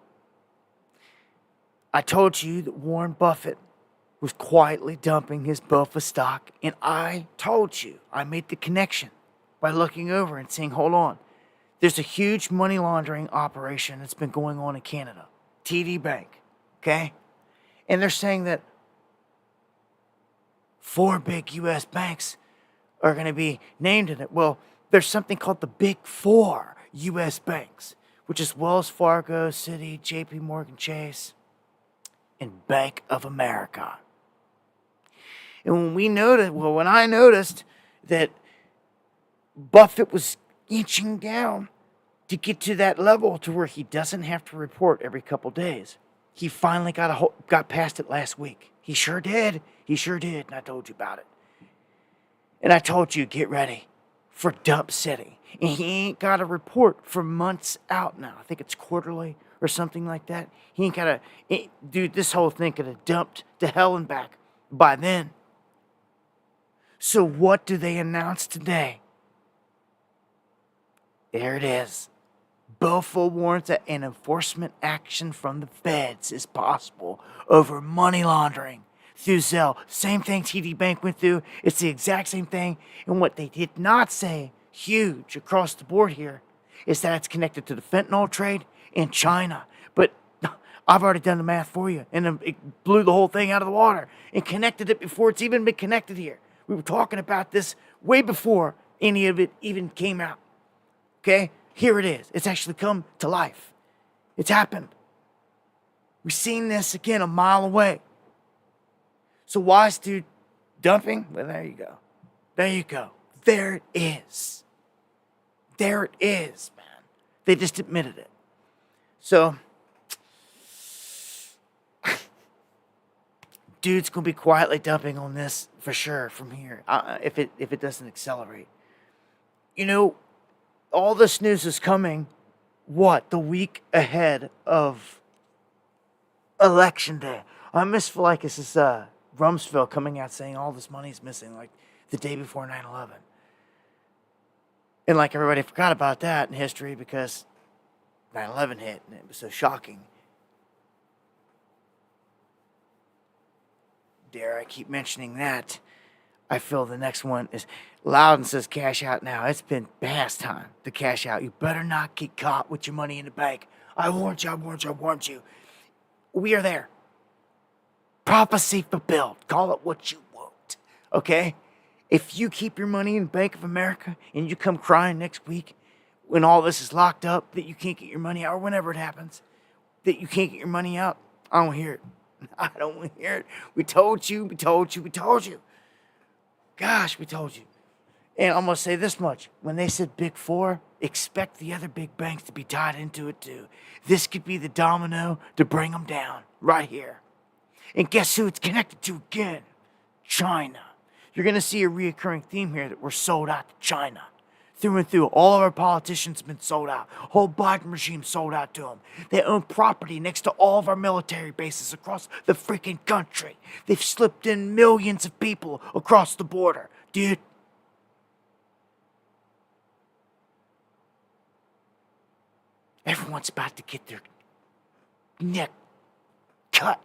I told you that Warren Buffett was quietly dumping his Buffett stock. And I told you, I made the connection by looking over and saying, hold on. There's a huge money laundering operation that's been going on in Canada. TD Bank, okay? And they're saying that 4 big U.S. banks are going to be named in it. Well, there's something called the Big 4 U.S. banks, which is Wells Fargo, Citi, JP Morgan Chase, and Bank of America. And when I noticed that Buffett was inching down to get to that level to where he doesn't have to report every couple days. He finally got past it last week. He sure did. He sure did, and I told you about it. And I told you, get ready for Dump City. And he ain't got a report for months out now. I think it's quarterly or something like that. He ain't got a... Dude, this whole thing could have dumped to hell and back by then. So what do they announce today? There it is. Buffett warns that an enforcement action from the feds is possible over money laundering through Zelle. Same thing TD Bank went through. It's the exact same thing. And what they did not say, huge across the board here, is that it's connected to the fentanyl trade in China. But I've already done the math for you, and it blew the whole thing out of the water and connected it before it's even been connected here. We were talking about this way before any of it even came out. Okay? Here it is. It's actually come to life. It's happened. We've seen this again a mile away. So why is dude dumping? Well, there you go. There you go. There it is. There it is, man. They just admitted it. So, dude's going to be quietly dumping on this for sure from here, if it doesn't accelerate. You know, all this news is coming, the week ahead of Election Day. I almost feel like this is Rumsfeld coming out saying all this money is missing, like the day before 9/11. And like everybody forgot about that in history because 9/11 hit and it was so shocking. Dare I keep mentioning that? I feel the next one is Loudon says cash out now. It's been past time to cash out. You better not get caught with your money in the bank. I warned you, I warned you, I warned you. We are there. Prophecy fulfilled. Call it what you want. Okay? If you keep your money in Bank of America and you come crying next week when all this is locked up, that you can't get your money out, or whenever it happens, that you can't get your money out, I don't hear it. I don't want to hear it. We told you, we told you, we told you. Gosh, we told you. And I'm going to say this much. When they said Big Four, expect the other big banks to be tied into it too. This could be the domino to bring them down right here. And guess who it's connected to again? China. You're going to see a reoccurring theme here that we're sold out to China. Through and through, all of our politicians have been sold out. Whole Biden regime sold out to them. They own property next to all of our military bases across the freaking country. They've slipped in millions of people across the border. Dude. Everyone's about to get their neck cut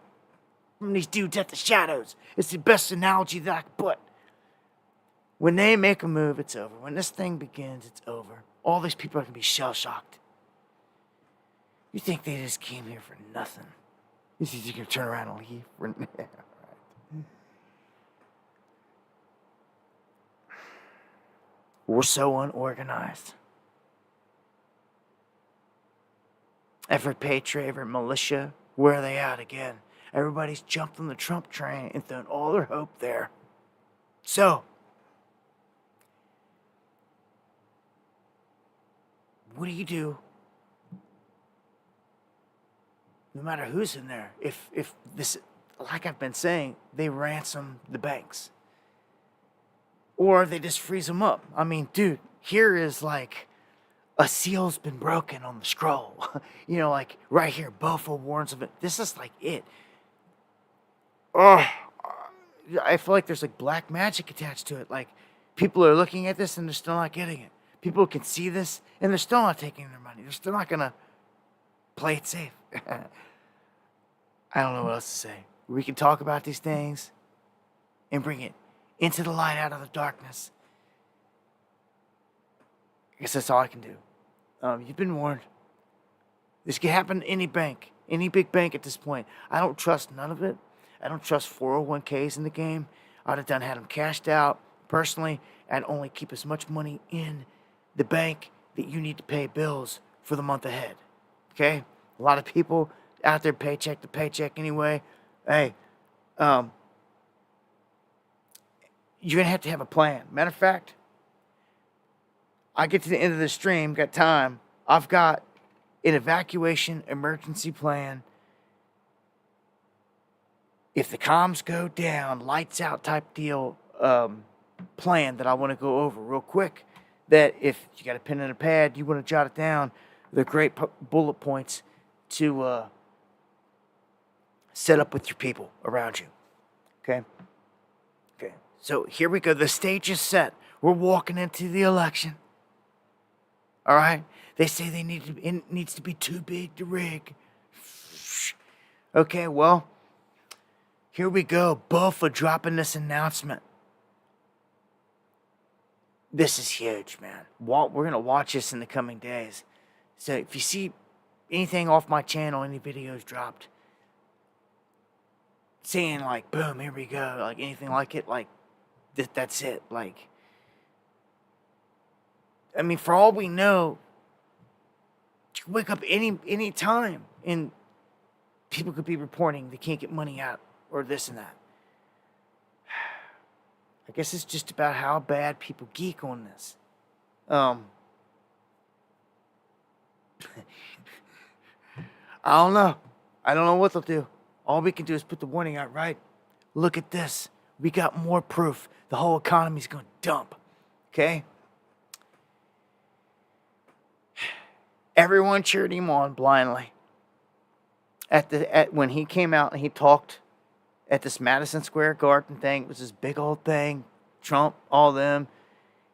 from these dudes at the shadows. It's the best analogy that I could put. When they make a move, it's over. When this thing begins, it's over. All these people are going to be shell-shocked. You think they just came here for nothing? You think you can turn around and leave? Right. We're so unorganized. Every patriot, every militia, where are they at again? Everybody's jumped on the Trump train and thrown all their hope there. So, what do you do? No matter who's in there, if this, like I've been saying, they ransom the banks. Or they just freeze them up. I mean, dude, here is like a seal's been broken on the scroll. You know, like right here, Buffett warns of it. This is like it. Oh, I feel like there's like black magic attached to it. Like people are looking at this and they're still not getting it. People can see this and they're still not taking their money. They're still not going to play it safe. I don't know what else to say. We can talk about these things and bring it into the light out of the darkness. I guess that's all I can do. You've been warned. This could happen to any bank, any big bank at this point. I don't trust none of it. I don't trust 401ks in the game. I'd have had them cashed out. Personally, I'd only keep as much money in the bank that you need to pay bills for the month ahead. Okay? A lot of people out there paycheck to paycheck anyway. Hey, you're going to have a plan. Matter of fact, I get to the end of the stream, got time, I've got an evacuation emergency plan. If the comms go down, lights out type deal plan that I want to go over real quick. That if you got a pen and a pad, you want to jot it down. They're great bullet points to set up with your people around you. Okay? Okay. So here we go. The stage is set. We're walking into the election. All right? They say it needs to be too big to rig. Okay, well, here we go. Buffett dropping this announcement. This is huge, man. We're going to watch this in the coming days. So if you see anything off my channel, any videos dropped, saying like, boom, here we go, like anything like it, like, that's it. Like, I mean, for all we know, you can wake up any time and people could be reporting they can't get money out or this and that. I guess it's just about how bad people geek on this. I don't know. I don't know what they'll do. All we can do is put the warning out, right? Look at this. We got more proof. The whole economy's going to dump. Okay? Everyone cheered him on blindly. When he came out and he talked at this Madison Square Garden thing, it was this big old thing. Trump, all them.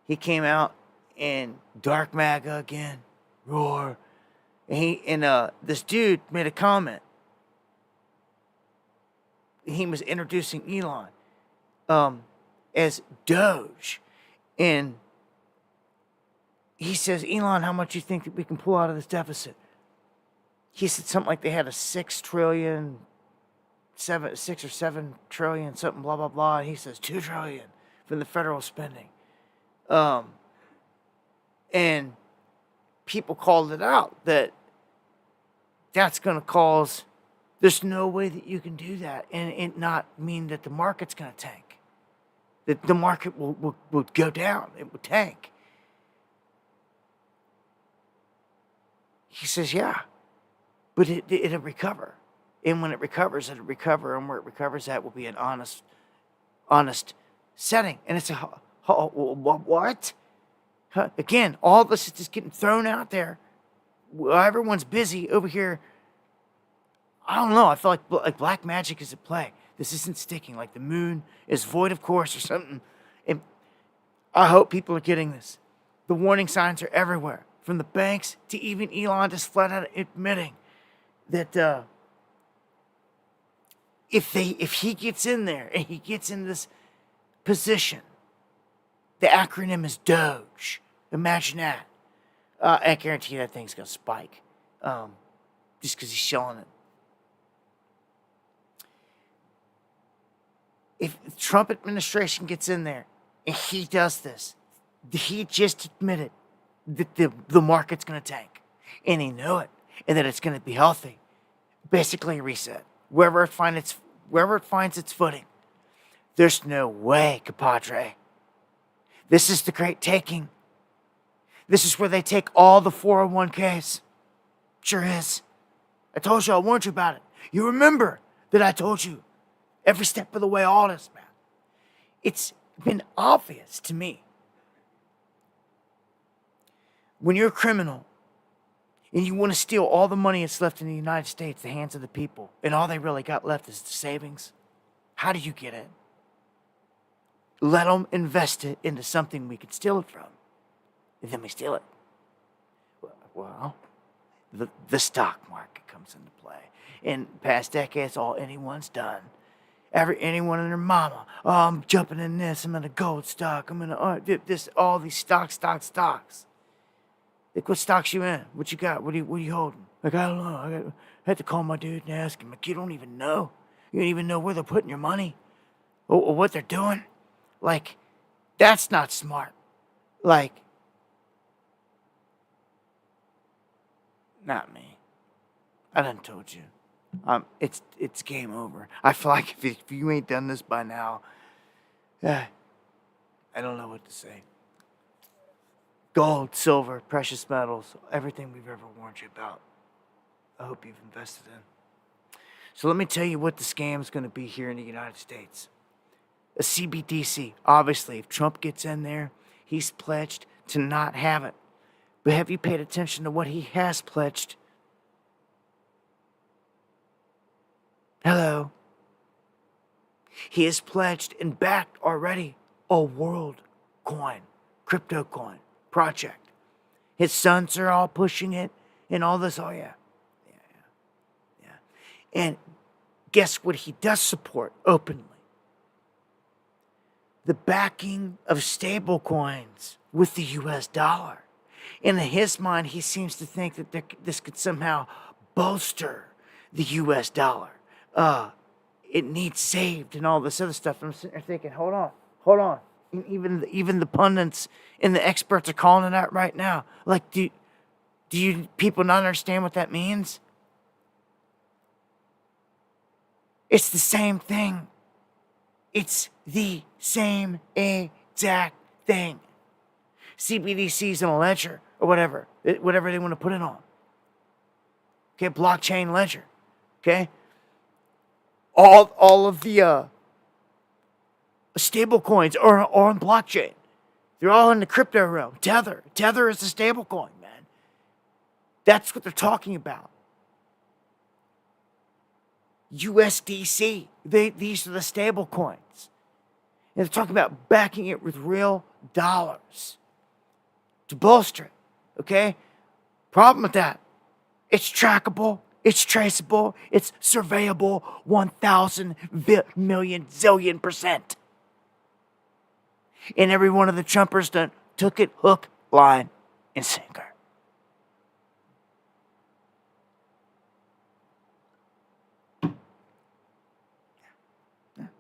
He came out in dark MAGA again. Roar. And this dude made a comment. He was introducing Elon as Doge. And he says, Elon, how much you think that we can pull out of this deficit? He said something like they had a 6 or 7 trillion, something, blah, blah, blah. And he says 2 trillion from the federal spending. And people called it out that that's going to cause, there's no way that you can do that and it not mean that the market's going to tank. That the market will go down. It will tank. He says, yeah, but it'll recover. And when it recovers, it'll recover. And where it recovers at will be an honest setting. And it's what? Again, all this is just getting thrown out there. Everyone's busy over here. I don't know. I feel like black magic is at play. This isn't sticking. Like the moon is void of course or something. And I hope people are getting this. The warning signs are everywhere. From the banks to even Elon just flat out admitting that if he gets in there and he gets in this position, the acronym is Doge. Imagine that. I guarantee that thing's gonna spike, just because he's showing it. If the Trump administration gets in there and he does this, he just admitted that the market's going to tank. And he knew it. And that it's going to be healthy. Basically a reset. Wherever it finds its footing. There's no way, compadre. This is the great taking. This is where they take all the 401ks. Sure is. I told you, I warned you about it. You remember that I told you every step of the way, all this, man. It's been obvious to me. When you're a criminal and you want to steal all the money that's left in the United States, the hands of the people, and all they really got left is the savings, how do you get it? Let them invest it into something we could steal it from. And then we steal it. Well, the stock market comes into play. In past decades, all anyone's done. Anyone and their mama, oh, I'm jumping in this, I'm in a gold stock, I'm in all these stocks. Like, what stocks you in? What you got? What are you holding? Like, I don't know. I had to call my dude and ask him. Like, you don't even know. You don't even know where they're putting your money or what they're doing. Like, that's not smart. Like, not me. I done told you. It's game over. I feel like if you ain't done this by now, I don't know what to say. Gold, silver, precious metals, everything we've ever warned you about. I hope you've invested in. So let me tell you what the scam is going to be here in the United States. A CBDC. Obviously, if Trump gets in there, he's pledged to not have it. But have you paid attention to what he has pledged? Hello. He has pledged and backed already a world coin, crypto coin project. His sons are all pushing it and all this. Oh, yeah. And guess what he does support openly? The backing of stable coins with the US dollar. And in his mind, he seems to think that this could somehow bolster the US dollar. It needs saved and all this other stuff. And I'm sitting there thinking, hold on. And even the pundits and the experts are calling it out right now. Like, do you people not understand what that means? It's the same thing. It's the same exact thing. CBDCs in a ledger or whatever they want to put it on. Okay, blockchain ledger. Okay, all of the stable coins are on blockchain. They're all in the crypto realm. Tether is a stable coin, man. That's what they're talking about. USDC. These are the stable coins. And they're talking about backing it with real dollars to bolster it. Okay? Problem with that. It's trackable. It's traceable. It's surveyable 1,000 million zillion %. And every one of the Trumpers took it hook, line, and sinker.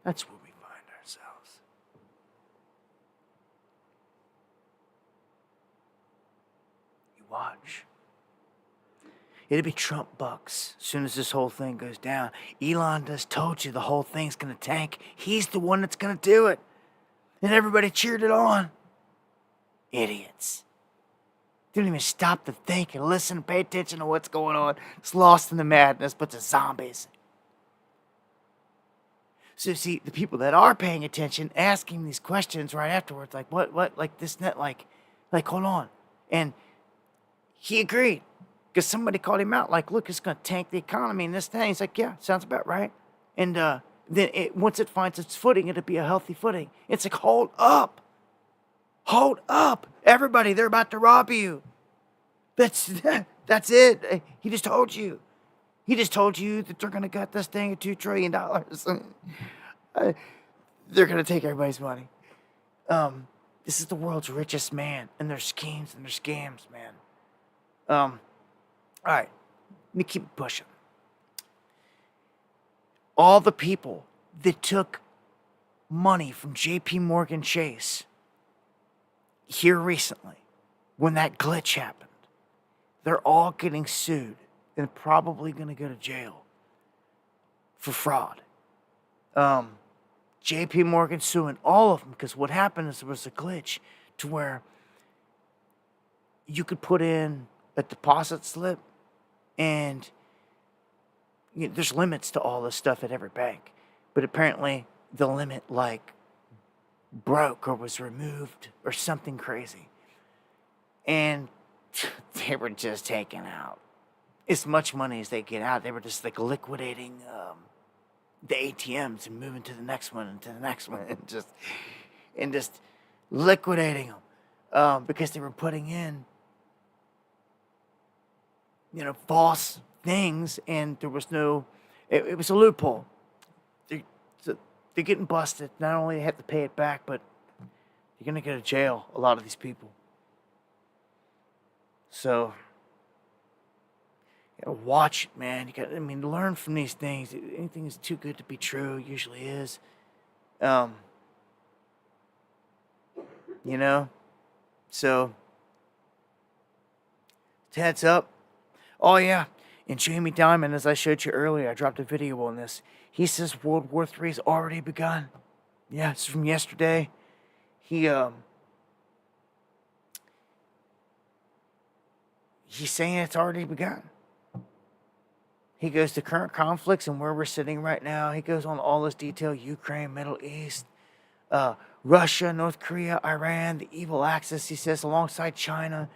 That's where we find ourselves. You watch. It'll be Trump bucks as soon as this whole thing goes down. Elon just told you the whole thing's going to tank. He's the one that's going to do it. And everybody cheered it on. Idiots. Didn't even stop to think and listen and pay attention to what's going on. It's lost in the madness, but the zombies. So see, the people that are paying attention, asking these questions right afterwards, like, what, like this, net, like, hold on. And he agreed, because somebody called him out, like, look, it's going to tank the economy and this thing. He's like, yeah, sounds about right. And then once it finds its footing, it'll be a healthy footing. It's like, hold up. Everybody, they're about to rob you. That's it. He just told you. He just told you that they're going to gut this thing at $2 trillion. They're going to take everybody's money. This is the world's richest man, and their schemes and their scams, man. All right, let me keep pushing. All the people that took money from J.P. Morgan Chase here recently, when that glitch happened, they're all getting sued and probably going to go to jail for fraud. J.P. Morgan suing all of them because what happened is there was a glitch to where you could put in a deposit slip and there's limits to all this stuff at every bank. But apparently the limit broke or was removed or something crazy. And they were just taking out as much money as they get out. They were just liquidating the ATMs and moving to the next one and to the next one and just liquidating them because they were putting in false things and there was no. It was a loophole. They're getting busted. Not only have to pay it back, but you're gonna go to jail. A lot of these people. So. You gotta watch it, man. Learn from these things. Anything that's too good to be true usually is. So, heads up. Oh, yeah. And Jamie Dimon, as I showed you earlier, I dropped a video on this. He says World War III has already begun. Yeah, it's from yesterday. He he's saying it's already begun. He goes to current conflicts and where we're sitting right now. He goes on all this detail: Ukraine, Middle East, Russia, North Korea, Iran, the evil axis. He says alongside China.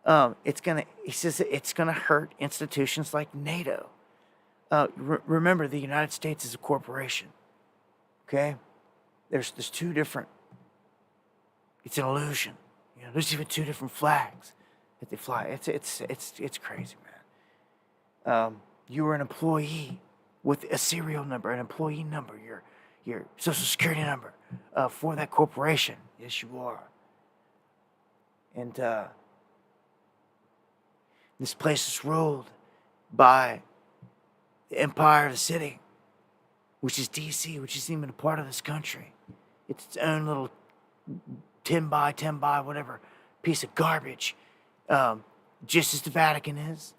He says it's gonna hurt institutions like NATO. Remember, the United States is a corporation. Okay, there's two different. It's an illusion. There's even two different flags that they fly. It's crazy, man. You were an employee with a serial number, an employee number, your social security number for that corporation. Yes, you are. And this place is ruled by the empire of the city, which is D.C., which isn't even a part of this country. It's its own little 10 by 10 by whatever piece of garbage, just as the Vatican is,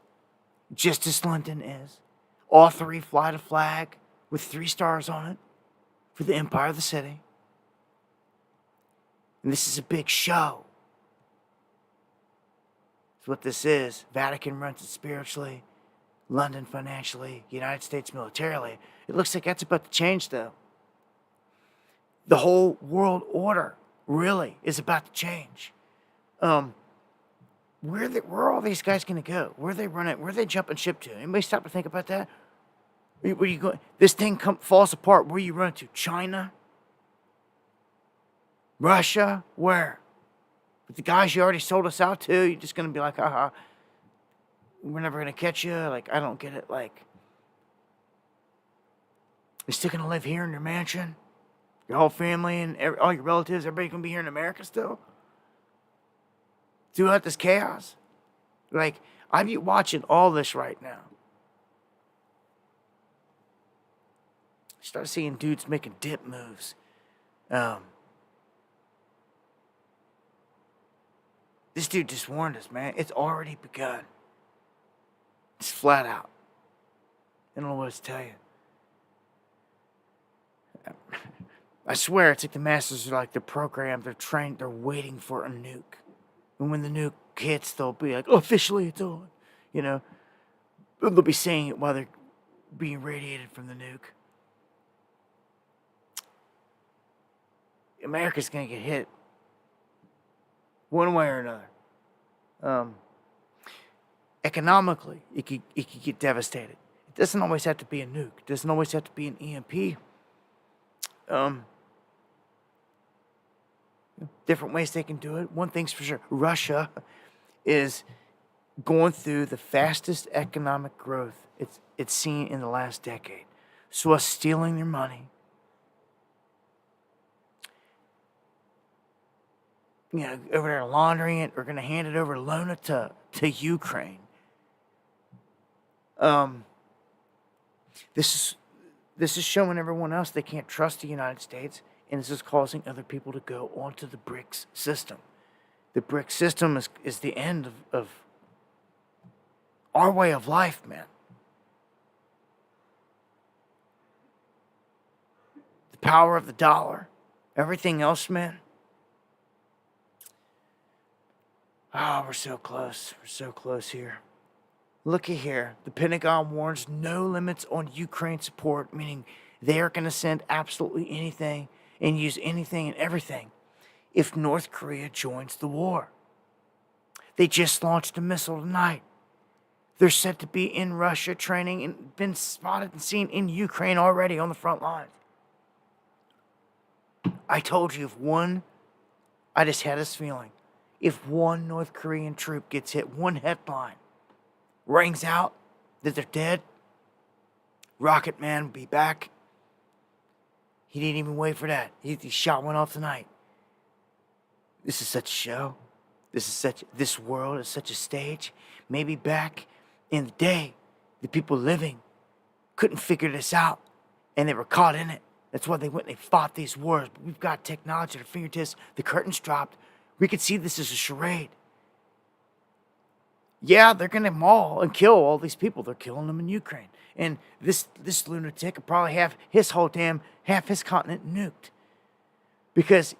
just as London is. All three fly the flag with 3 stars on it for the empire of the city. And this is a big show. That's what this is. Vatican runs it spiritually, London financially, United States militarily. It looks like that's about to change, though. The whole world order really is about to change. Where are all these guys going to go? Where are they running? Where are they jumping ship to? Anybody stop to think about that? Where you going? This thing falls apart. Where are you running to? China? Russia? Where? With the guys you already sold us out to, you're just going to be like, haha, we're never going to catch you. Like, I don't get it. Like, you're still going to live here in your mansion? Your whole family and all your relatives, everybody going to be here in America still? Throughout this chaos? Like, I be watching all this right now. Start seeing dudes making dip moves. This dude just warned us, man. It's already begun. It's flat out. I don't know what to tell you. I swear it's like the masters are like they're programmed, they're trained, they're waiting for a nuke. And when the nuke hits, they'll be like, oh, officially it's on. They'll be saying it while they're being radiated from the nuke. America's going to get hit. One way or another. Economically, it could get devastated. It doesn't always have to be a nuke. It doesn't always have to be an EMP. Different ways they can do it. One thing's for sure, Russia is going through the fastest economic growth it's seen in the last decade. So us stealing their money, over there laundering it, we're going to hand it over to loan it to Ukraine. This is showing everyone else they can't trust the United States, and this is causing other people to go onto the BRICS system. The BRICS system is the end of our way of life, man. The power of the dollar. Everything else, man. Oh, we're so close. We're so close here. Looky here. The Pentagon warns no limits on Ukraine support, meaning they are going to send absolutely anything and use anything and everything if North Korea joins the war. They just launched a missile tonight. They're said to be in Russia training and been spotted and seen in Ukraine already on the front lines. I told you I just had this feeling. If one North Korean troop gets hit, one headline rings out that they're dead, Rocket Man will be back. He didn't even wait for that. He shot one off tonight. This is such a show. This world is such a stage. Maybe back in the day, the people living couldn't figure this out, and they were caught in it. That's why they went and they fought these wars. But we've got technology at our fingertips. The curtains dropped. We could see this as a charade. Yeah, they're going to maul and kill all these people. They're killing them in Ukraine. And this lunatic could probably have half his continent nuked. Because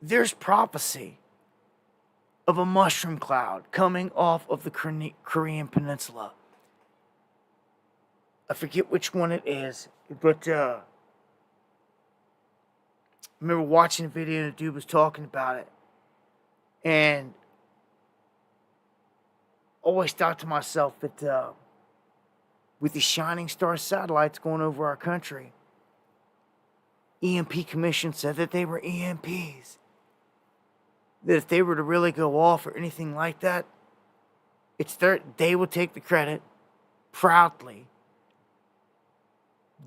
there's prophecy of a mushroom cloud coming off of the Korean Peninsula. I forget which one it is, but I remember watching a video and the dude was talking about it. And always thought to myself that with these shining star satellites going over our country, EMP Commission said that they were EMPs. That if they were to really go off or anything like that, they will take the credit proudly.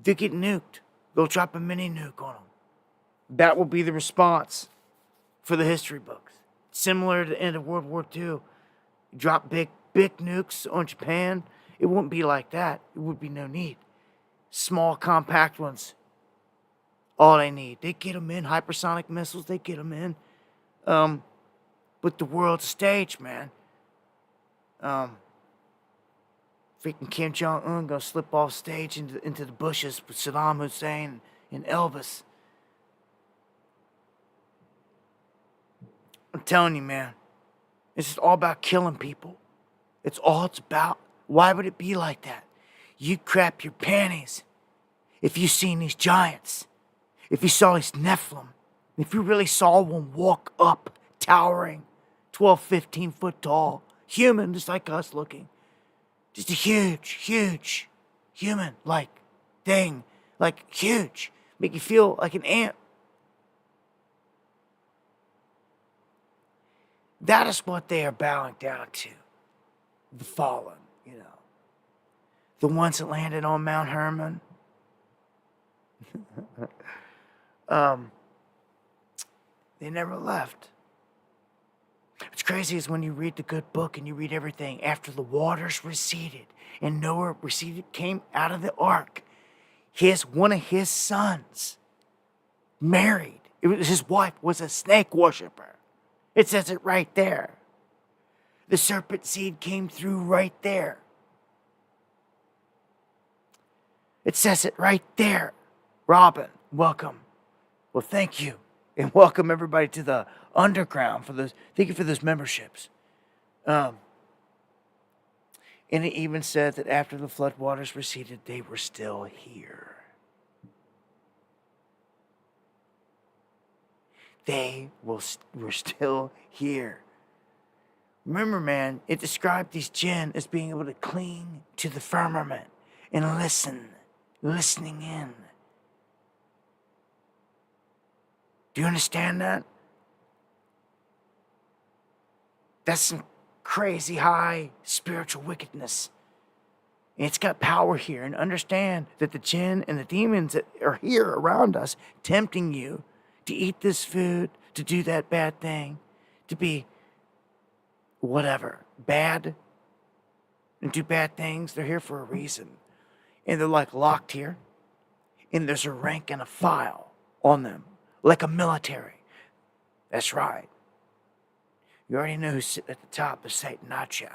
They get nuked. They'll drop a mini nuke on them. That will be the response for the history books. Similar to the end of World War II. Drop big nukes on Japan. It wouldn't be like that. It would be no need. Small, compact ones. All they need. They get them in. Hypersonic missiles, they get them in. But the world stage, man. Freaking Kim Jong-un gonna slip off stage into the bushes with Saddam Hussein and Elvis. I'm telling you, man. It's just all about killing people. It's all it's about. Why would it be like that? You'd crap your panties if you seen these giants. If you saw these Nephilim. If you really saw one walk up, towering, 12, 15 foot tall, human, just like us looking. Just a huge human-like thing. Like huge. Make you feel like an ant. That is what they are bowing down to. The fallen, you know. The ones that landed on Mount Hermon. They never left. What's crazy is when you read the good book and you read everything after the waters receded and Noah came out of the ark. One of his sons married. His wife was a snake worshiper. It says it right there. The serpent seed came through right there. It says it right there. Robin, welcome. Well, thank you. And welcome everybody to the underground for those. Thank you for those memberships. And it even said that after the flood waters receded, they were still here. They were still here. Remember, man, it described these jinn as being able to cling to the firmament and listening in. Do you understand that? That's some crazy high spiritual wickedness. And it's got power here. And understand that the jinn and the demons that are here around us, tempting you to eat this food, to do that bad thing, to be whatever, bad, and do bad things, they're here for a reason. And they're like locked here. And there's a rank and a file on them. Like a military. That's right. You already know who's sitting at the top of Satan, not ya.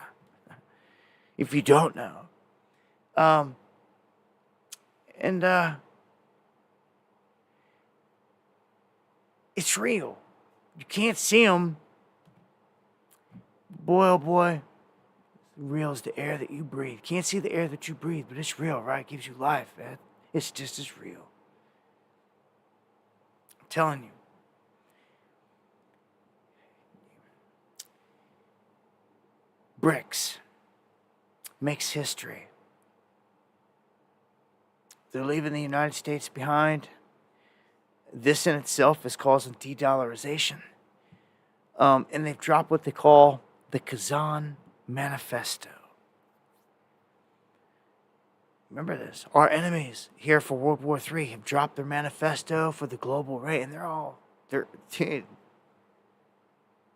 If you don't know. It's real. You can't see them. Boy, oh boy. Real is the air that you breathe. Can't see the air that you breathe, but it's real, right? It gives you life, man. It's just as real. I'm telling you. BRICS makes history. They're leaving the United States behind. This in itself is causing de-dollarization. And they've dropped what they call the Kazan Manifesto. Remember this. Our enemies here for World War III have dropped their manifesto for the global rate, and dude,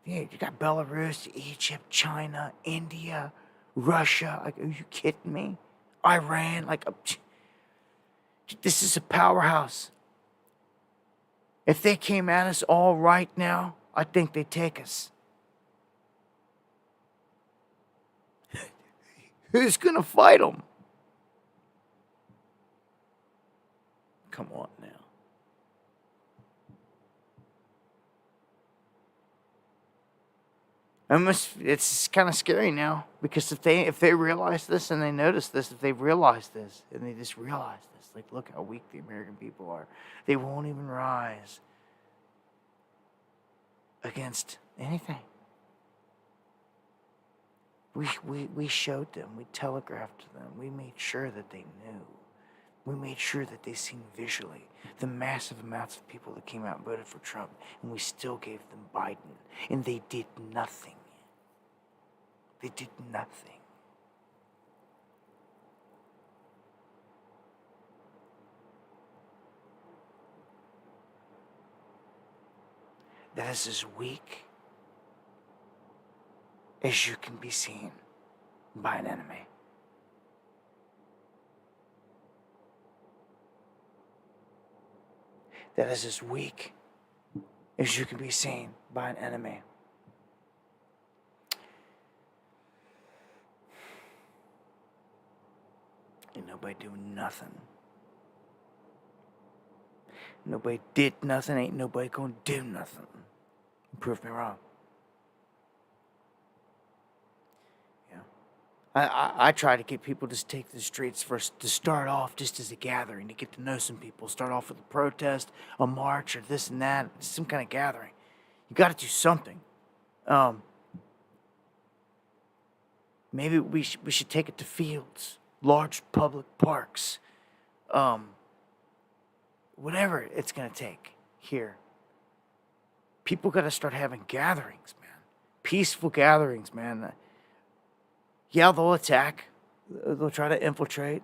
you got Belarus, Egypt, China, India, Russia. Like, are you kidding me? Iran. This is a powerhouse. If they came at us all right now, I think they'd take us. Who's going to fight them? Come on now. It's kind of scary now, because if they realize this and they notice this, if they realize this and they just realize this, like, look how weak the American people are, they won't even rise against anything. We showed them, we telegraphed to them, we made sure that they knew. We made sure that they seen visually the massive amounts of people that came out and voted for Trump, and we still gave them Biden, and they did nothing. They did nothing. That is as weak as you can be seen by an enemy. That is as weak as you can be seen by an enemy. Ain't nobody doing nothing. Nobody did nothing. Ain't nobody gonna do nothing. Prove me wrong. I try to get people to take the streets first, to start off just as a gathering, to get to know some people. Start off with a protest, a march, or this and that, some kind of gathering. You got to do something. Maybe we should take it to fields, large public parks, whatever it's going to take here. People got to start having gatherings, man. Peaceful gatherings, man. Yeah, they'll attack. They'll try to infiltrate.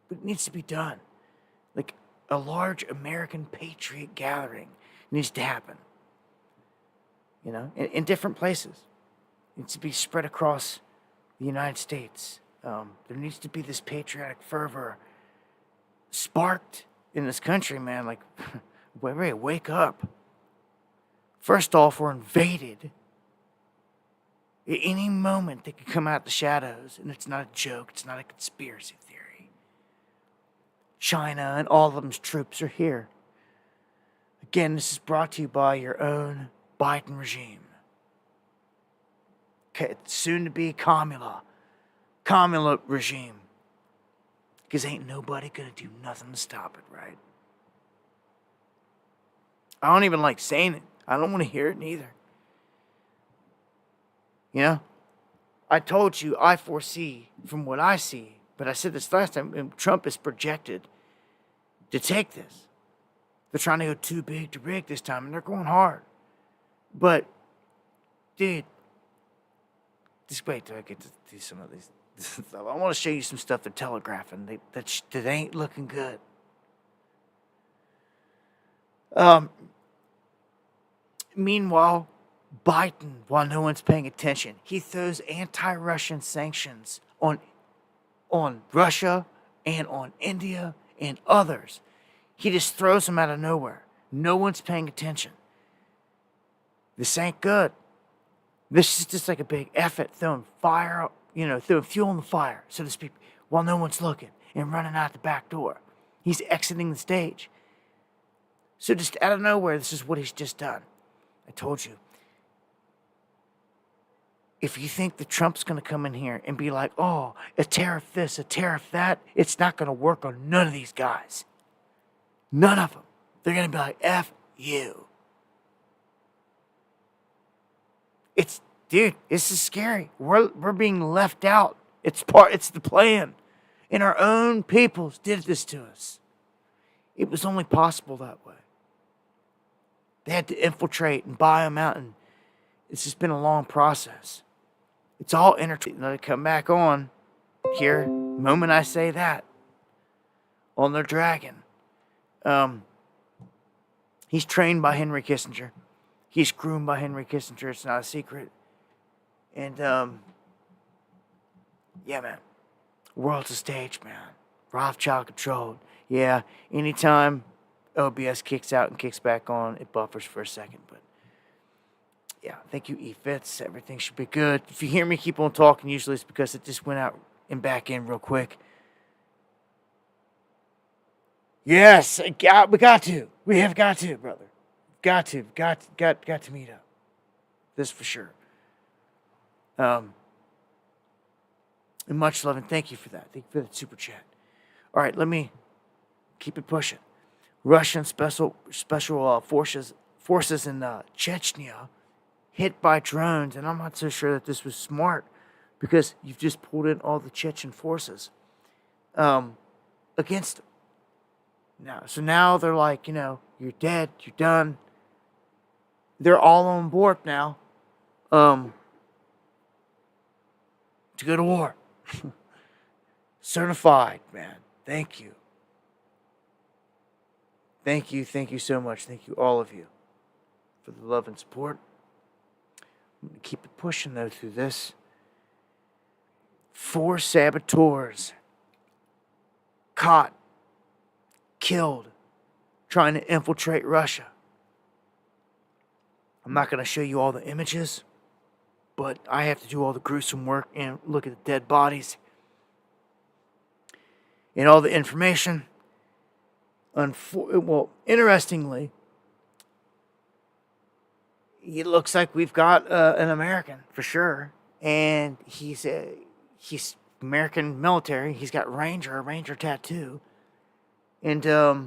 But it needs to be done. Like, a large American patriot gathering needs to happen. You know, in different places. It needs to be spread across the United States. There needs to be this patriotic fervor sparked in this country, man. Like, wake up. First off, we're invaded. At any moment, they could come out the shadows, and it's not a joke. It's not a conspiracy theory. China and all of them's troops are here. Again, this is brought to you by your own Biden regime. Okay, soon to be Kamala regime. Because ain't nobody gonna do nothing to stop it, right? I don't even like saying it. I don't want to hear it neither. You know, I told you I foresee from what I see, but I said this last time, Trump is projected to take this. They're trying to go too big to rig this time, and they're going hard. But, dude, just wait till I get to do some of these stuff. I want to show you some stuff they're telegraphing that ain't looking good. Meanwhile, Biden, while no one's paying attention, he throws anti-Russian sanctions on Russia and on India and others. He just throws them out of nowhere. No one's paying attention. This ain't good. This is just like a big effort throwing fire, throwing fuel on the fire, so to speak, while no one's looking and running out the back door. He's exiting the stage. So just out of nowhere, this is what he's just done. I told you. If you think that Trump's going to come in here and be like, oh, a tariff this, a tariff that, it's not going to work on none of these guys. None of them. They're going to be like, F you. Dude, this is scary. We're being left out. It's the plan. And our own peoples did this to us. It was only possible that way. They had to infiltrate and buy them out, and it's just been a long process. It's all intertwined. Let it come back on here, the moment I say that, on their dragon. He's trained by Henry Kissinger. He's groomed by Henry Kissinger. It's not a secret. And, yeah, man. World's a stage, man. Rothschild controlled. Yeah, anytime OBS kicks out and kicks back on, it buffers for a second, but yeah, thank you, E-Fits. Everything should be good. If you hear me keep on talking, usually it's because it just went out and back in real quick. Yes, we got to. We have got to, brother. Got to meet up. This for sure. And much love and thank you for that. Thank you for the super chat. All right, let me keep it pushing. Russian special forces in Chechnya hit by drones, and I'm not so sure that this was smart because you've just pulled in all the Chechen forces against them. Now they're like, you're dead, you're done. They're all on board now to go to war. Certified, man. Thank you. Thank you so much. Thank you, all of you, for the love and support. I'm going to keep it pushing, though, through this. 4 saboteurs caught, killed, trying to infiltrate Russia. I'm not going to show you all the images, but I have to do all the gruesome work and look at the dead bodies and all the information. Interestingly, it looks like we've got an American for sure, and he's American military. He's got a Ranger tattoo, and a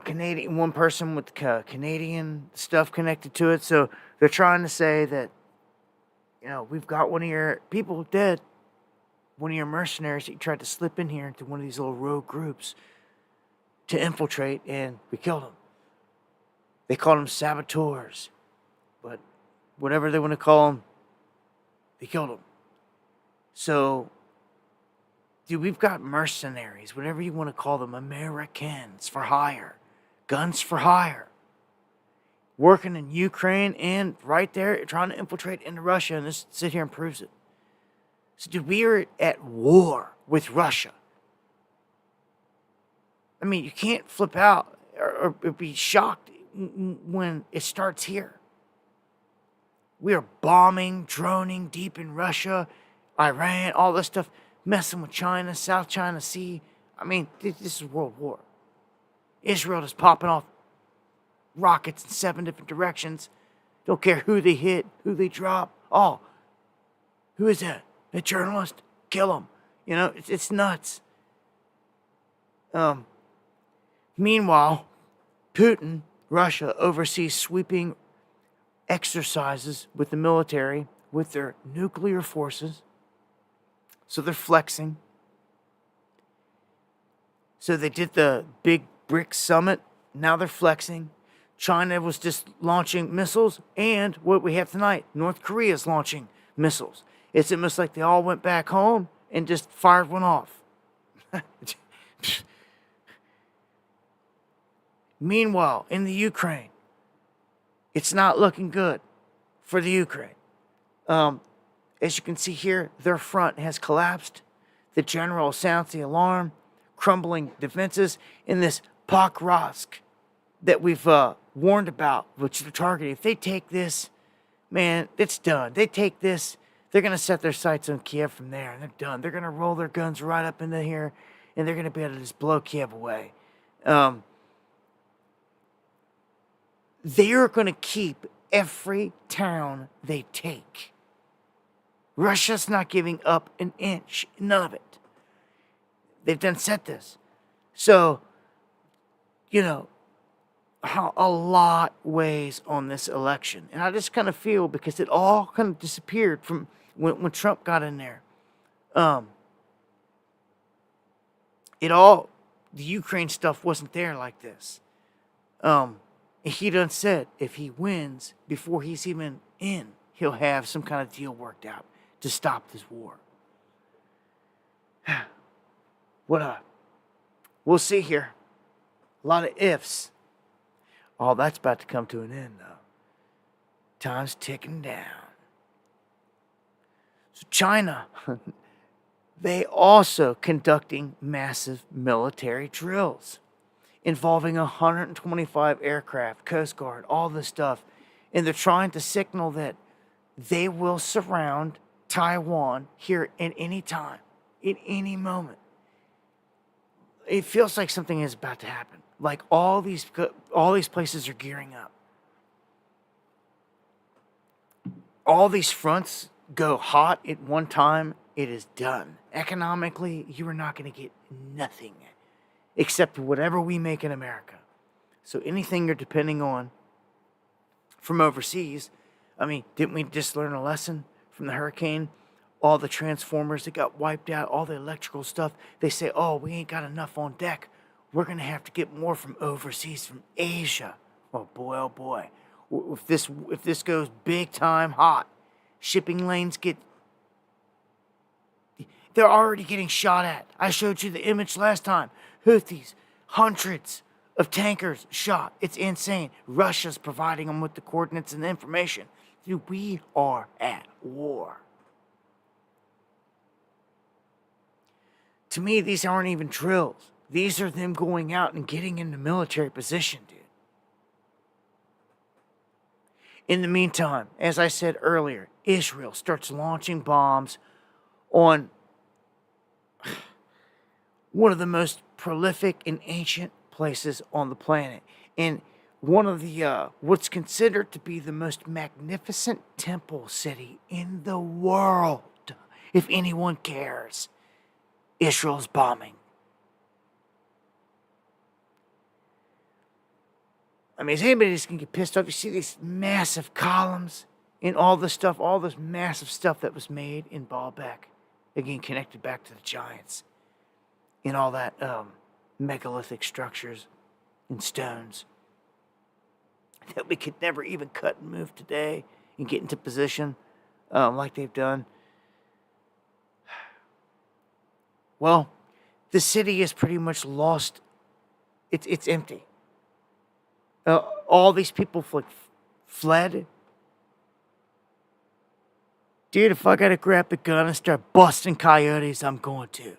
Canadian, one person with Canadian stuff connected to it. So they're trying to say that, we've got one of your people dead. One of your mercenaries that you tried to slip in here into one of these little rogue groups to infiltrate, and we killed him. They called them saboteurs, but whatever they want to call them, they killed them. So, dude, we've got mercenaries, whatever you want to call them, Americans for hire, guns for hire, working in Ukraine and right there trying to infiltrate into Russia, and this sit here and proves it. So, dude, we are at war with Russia. I mean, you can't flip out or be shocked when it starts here. We are bombing, droning deep in Russia, Iran, all this stuff, messing with China, South China Sea. I mean, this is World War. Israel is popping off rockets in 7 different directions. Don't care who they hit, who they drop. Oh, who is that? A journalist? Kill him. It's nuts. Meanwhile, Putin, Russia, oversees sweeping exercises with the military, with their nuclear forces. So they're flexing. So they did the big BRICS summit. Now they're flexing. China was just launching missiles. And what we have tonight, North Korea is launching missiles. It's almost like they all went back home and just fired one off. Meanwhile, in the Ukraine, it's not looking good for the Ukraine. As you can see here, their front has collapsed. The general sounds the alarm, crumbling defenses in this Pokrovsk that we've warned about, which they're targeting. If they take this, man, it's done. They take this, they're going to set their sights on Kiev from there, and they're done. They're going to roll their guns right up into here, and they're going to be able to just blow Kiev away. They're going to keep every town they take. Russia's not giving up an inch, none of it. They've done set this. So, how a lot weighs on this election. And I just kind of feel, because it all kind of disappeared from when Trump got in there. The Ukraine stuff wasn't there like this. He done said if he wins before he's even in, he'll have some kind of deal worked out to stop this war. We'll see here. A lot of ifs. Oh, that's about to come to an end, though. Time's ticking down. So China, they also conducting massive military drills involving 125 aircraft, Coast Guard, all this stuff. And they're trying to signal that they will surround Taiwan here at any time, at any moment. It feels like something is about to happen. like all these places are gearing up. All these fronts go hot at one time, it is done. Economically, you are not going to get nothing except whatever we make in America. So anything you're depending on from overseas, I mean, didn't we just learn a lesson from the hurricane? All the transformers that got wiped out, all the electrical stuff, they say, oh, we ain't got enough on deck. We're going to have to get more from overseas, from Asia. Oh boy. If this goes big time hot, shipping lanes they're already getting shot at. I showed you the image last time. Houthis, hundreds of tankers shot. It's insane. Russia's providing them with the coordinates and the information. Dude, we are at war. To me, these aren't even drills. These are them going out and getting into military position, dude. In the meantime, as I said earlier, Israel starts launching bombs on one of the most prolific and ancient places on the planet. And one of the, what's considered to be the most magnificent temple city in the world, if anyone cares. Israel's bombing. I mean, is anybody just going to get pissed off? You see these massive columns and all this massive stuff that was made in Baalbek, again, connected back to the giants, and all that megalithic structures and stones that we could never even cut and move today and get into position like they've done. Well, the city is pretty much lost. It's empty. All these people fled. Dude, if I gotta grab the gun and start busting coyotes, I'm going to.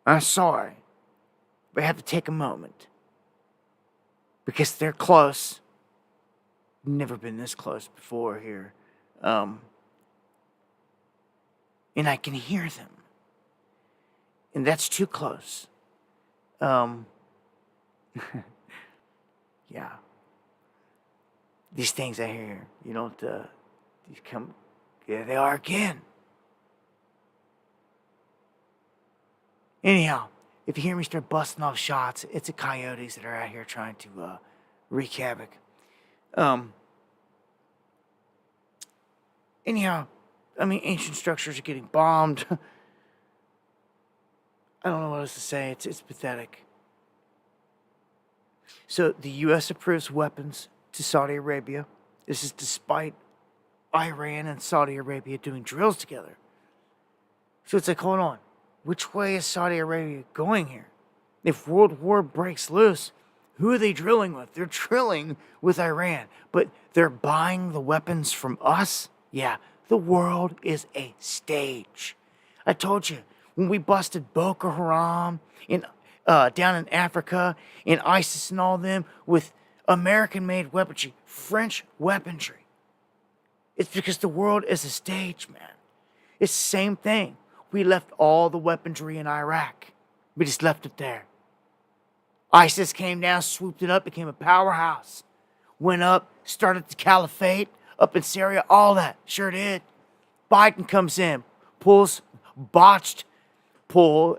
I'm sorry, but I have to take a moment. Because they're close. Never been this close before here. And I can hear them. And that's too close. Yeah. These things I hear, you don't, these come, there they are again. Anyhow, if you hear me start busting off shots, it's the coyotes that are out here trying to wreak havoc. Anyhow, I mean, ancient structures are getting bombed. I don't know what else to say. It's pathetic. So the U.S. approves weapons to Saudi Arabia. This is despite Iran and Saudi Arabia doing drills together. So it's like, hold on. Which way is Saudi Arabia going here? If World War breaks loose, who are they drilling with? They're drilling with Iran, but they're buying the weapons from us? Yeah, the world is a stage. I told you, when we busted Boko Haram down in Africa, and ISIS and all them with American-made weaponry, French weaponry. It's because the world is a stage, man. It's the same thing. We left all the weaponry in Iraq. We just left it there. ISIS came down, swooped it up, became a powerhouse. Went up, started the caliphate up in Syria, all that. Sure did. Biden comes in, pull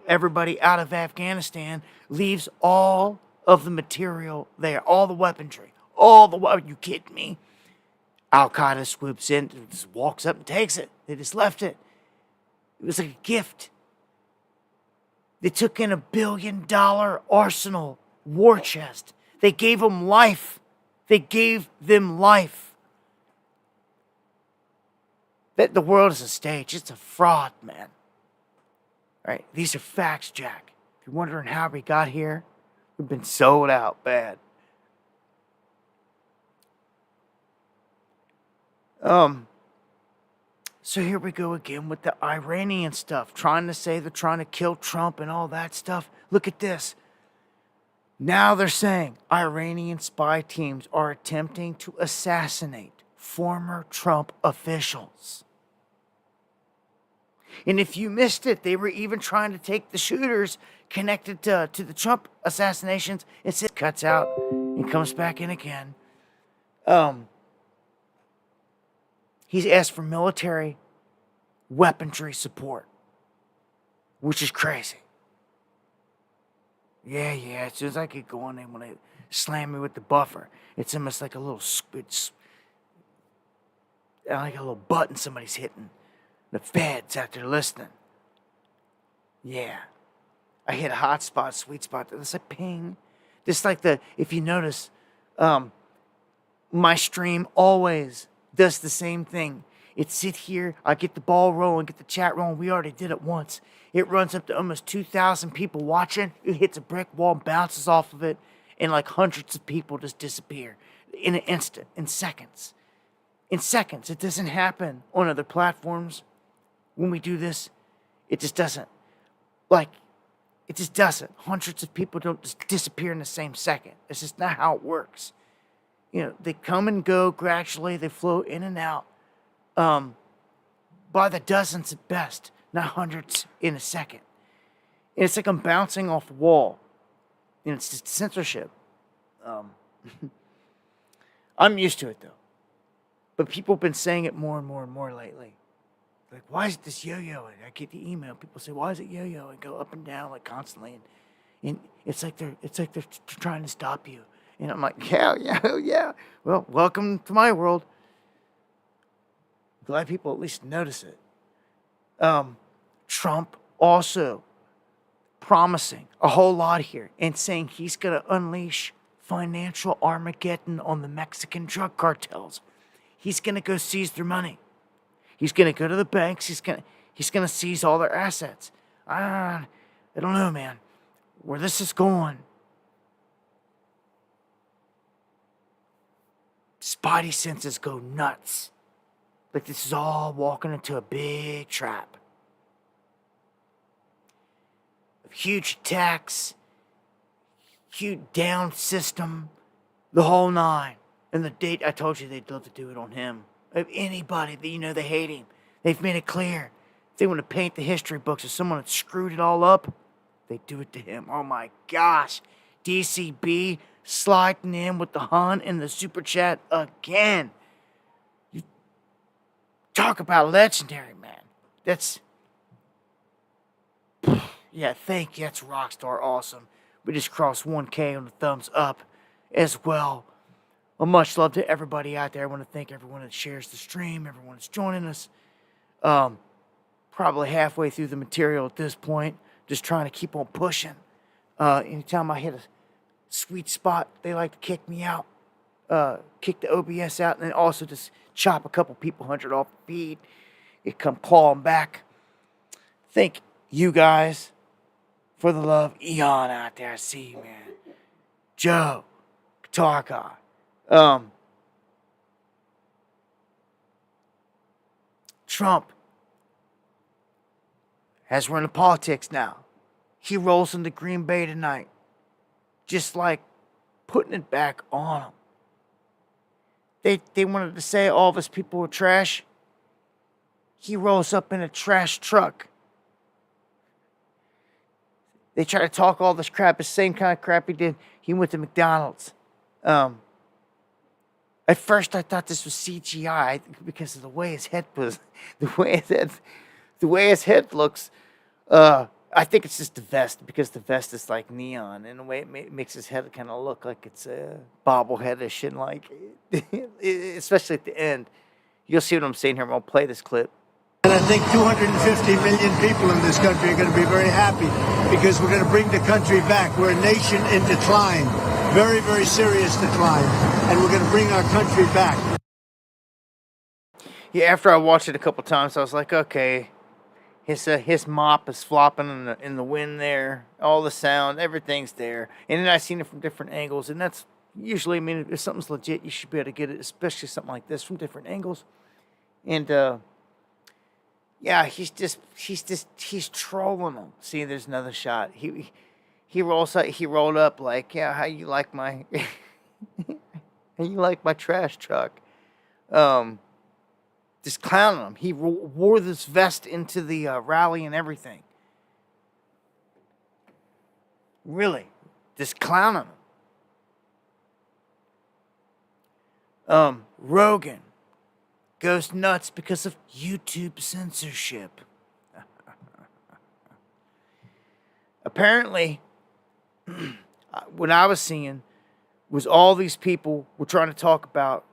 everybody out of Afghanistan, leaves all of the material there, all the weaponry, are you kidding me? Al-Qaeda swoops in, just walks up and takes it. They just left it. It was like a gift. They took in $1 billion arsenal war chest. They gave them life. That the world is a stage. It's a fraud, man. Right? These are facts, Jack. If you're wondering how we got here, we've been sold out bad. So here we go again with the Iranian stuff, trying to say they're trying to kill Trump and all that stuff. Look at this. Now they're saying Iranian spy teams are attempting to assassinate former Trump officials. And if you missed it, they were even trying to take the shooters connected to the Trump assassinations. It cuts out and comes back in again. He's asked for military weaponry support, which is crazy. Yeah. As soon as I get going, they want to slam me with the buffer. It's almost like a little, like a little button somebody's hitting. The feds out there listening. Yeah. I hit a hot spot, sweet spot. It's like ping. Just like if you notice, my stream always does the same thing. It sit here, I get the ball rolling, get the chat rolling. We already did it once. It runs up to almost 2,000 people watching. It hits a brick wall, bounces off of it, and like hundreds of people just disappear in an instant, in seconds. In seconds. It doesn't happen on other platforms. When we do this, it just doesn't. It just doesn't. Hundreds of people don't just disappear in the same second. It's just not how it works. They come and go gradually. They flow in and out by the dozens at best, not hundreds in a second. And it's like I'm bouncing off a wall. It's just censorship. I'm used to it, though. But people have been saying it more and more and more lately. Like, why is this yo-yoing? I get the email. People say, why is it yo-yoing? Go up and down like constantly. And it's like they're trying to stop you. And I'm like, yeah. Well, welcome to my world. Glad people at least notice it. Trump also promising a whole lot here and saying he's going to unleash financial Armageddon on the Mexican drug cartels. He's going to go seize their money. He's going to go to the banks. He's going to seize all their assets. I don't know, man. Where this is going, spidey senses go nuts. Like this is all walking into a big trap. Huge tax, huge down system, the whole nine. And the date, I told you they'd love to do it on him. Of anybody that they hate him. They've made it clear. If they want to paint the history books as someone that screwed it all up, they do it to him. Oh my gosh. DCB sliding in with the hun and the super chat again. You talk about legendary, man. That's... Yeah, thank you. That's Rockstar awesome. We just crossed 1K on the thumbs up as well. Well, much love to everybody out there. I want to thank everyone that shares the stream, everyone that's joining us. Probably halfway through the material at this point. Just trying to keep on pushing. Anytime I hit a sweet spot, they like to kick me out. Kick the OBS out, and then also just chop a couple people 100 off the feed. It come clawing back. Thank you guys for the love. Eon out there, I see you, man. Joe, Guitar Guy. Trump, as we're in the politics now, he rolls into Green Bay tonight, just like putting it back on him. They wanted to say all of us people were trash. He rolls up in a trash truck. They try to talk all this crap, the same kind of crap he did. He went to McDonald's. At first, I thought this was CGI because of the way his head was, the way his head looks. I think it's just the vest because the vest is like neon, and the way it makes his head kind of look like it's bobbleheadish and like, especially at the end. You'll see what I'm saying here. I'm gonna play this clip. And I think 250 million people in this country are going to be very happy because we're going to bring the country back. We're a nation in decline, very, very serious decline, and we're going to bring our country back. Yeah, after I watched it a couple times, I was like, okay, his mop is flopping in the wind there, all the sound, everything's there. And then I seen it from different angles, and that's usually, I mean, if something's legit, you should be able to get it, especially something like this, from different angles. And, yeah, he's trolling them. See, there's another shot. He rolled up like, yeah, how you like my how you like my trash truck? just clowning him. He wore this vest into the rally and everything. Really, just clowning him. Rogan goes nuts because of YouTube censorship. Apparently, what I was seeing was all these people were trying to talk about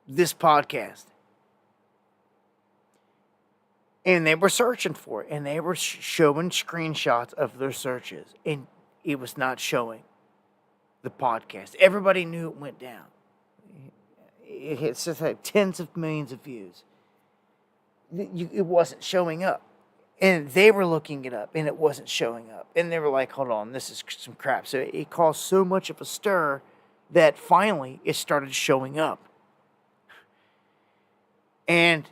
this podcast. And they were searching for it. And they were showing screenshots of their searches. And it was not showing the podcast. Everybody knew it went down. It's just like tens of millions of views. It wasn't showing up. And they were looking it up, and it wasn't showing up. And they were like, hold on, this is some crap. So it caused so much of a stir that finally it started showing up. And,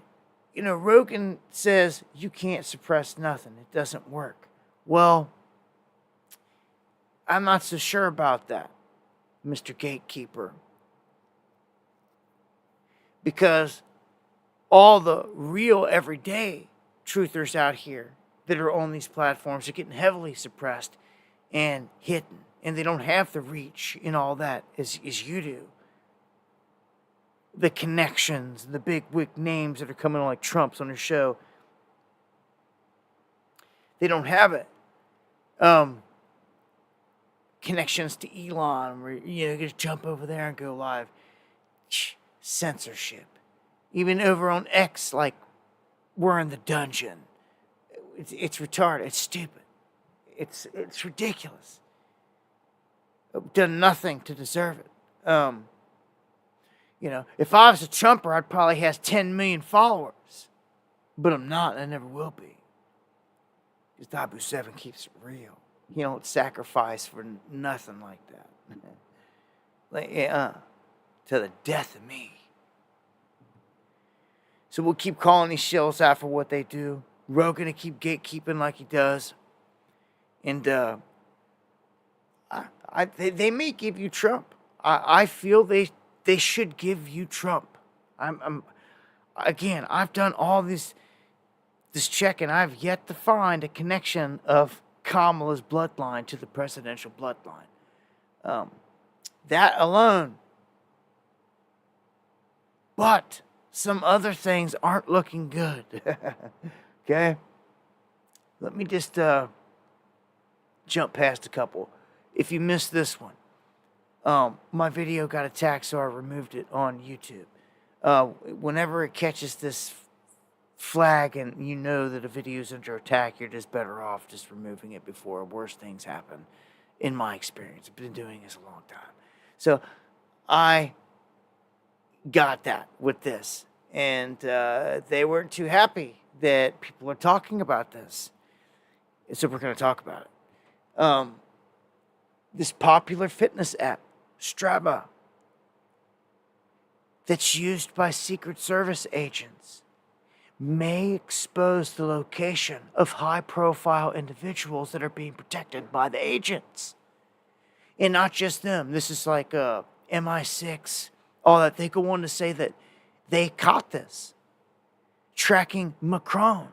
you know, Rogan says you can't suppress nothing. It doesn't work. Well, I'm not so sure about that, Mr. Gatekeeper. Because all the real everyday truthers out here that are on these platforms are getting heavily suppressed and hidden. And they don't have the reach and all that as you do. The connections, the big wig names that are coming on like Trump's on their show. They don't have it. Connections to Elon where, you know, you just jump over there and go live. Censorship. Even over on X, like, we're in the dungeon. It's retarded. It's stupid. It's ridiculous. I've done nothing to deserve it. You know, if I was a Trumper, I'd probably have 10 million followers. But I'm not, and I never will be. Because WW3 keeps it real. He don't sacrifice for nothing like that. Like, to the death of me. So we'll keep calling these shills out for what they do. Rogan to keep gatekeeping like he does. And they may give you Trump. I feel they should give you Trump. I've done all this checking. I've yet to find a connection of Kamala's bloodline to the presidential bloodline. That alone. But some other things aren't looking good. Okay? Let me just jump past a couple. If you missed this one, my video got attacked, so I removed it on YouTube. Whenever it catches this flag and you know that a video is under attack, you're just better off just removing it before worse things happen, in my experience. I've been doing this a long time. So I got that with this. And they weren't too happy that people are talking about this. So we're going to talk about it. This popular fitness app, Strava, that's used by Secret Service agents, may expose the location of high-profile individuals that are being protected by the agents. And not just them. This is like MI6, all that. They go on to say that they caught this, tracking Macron,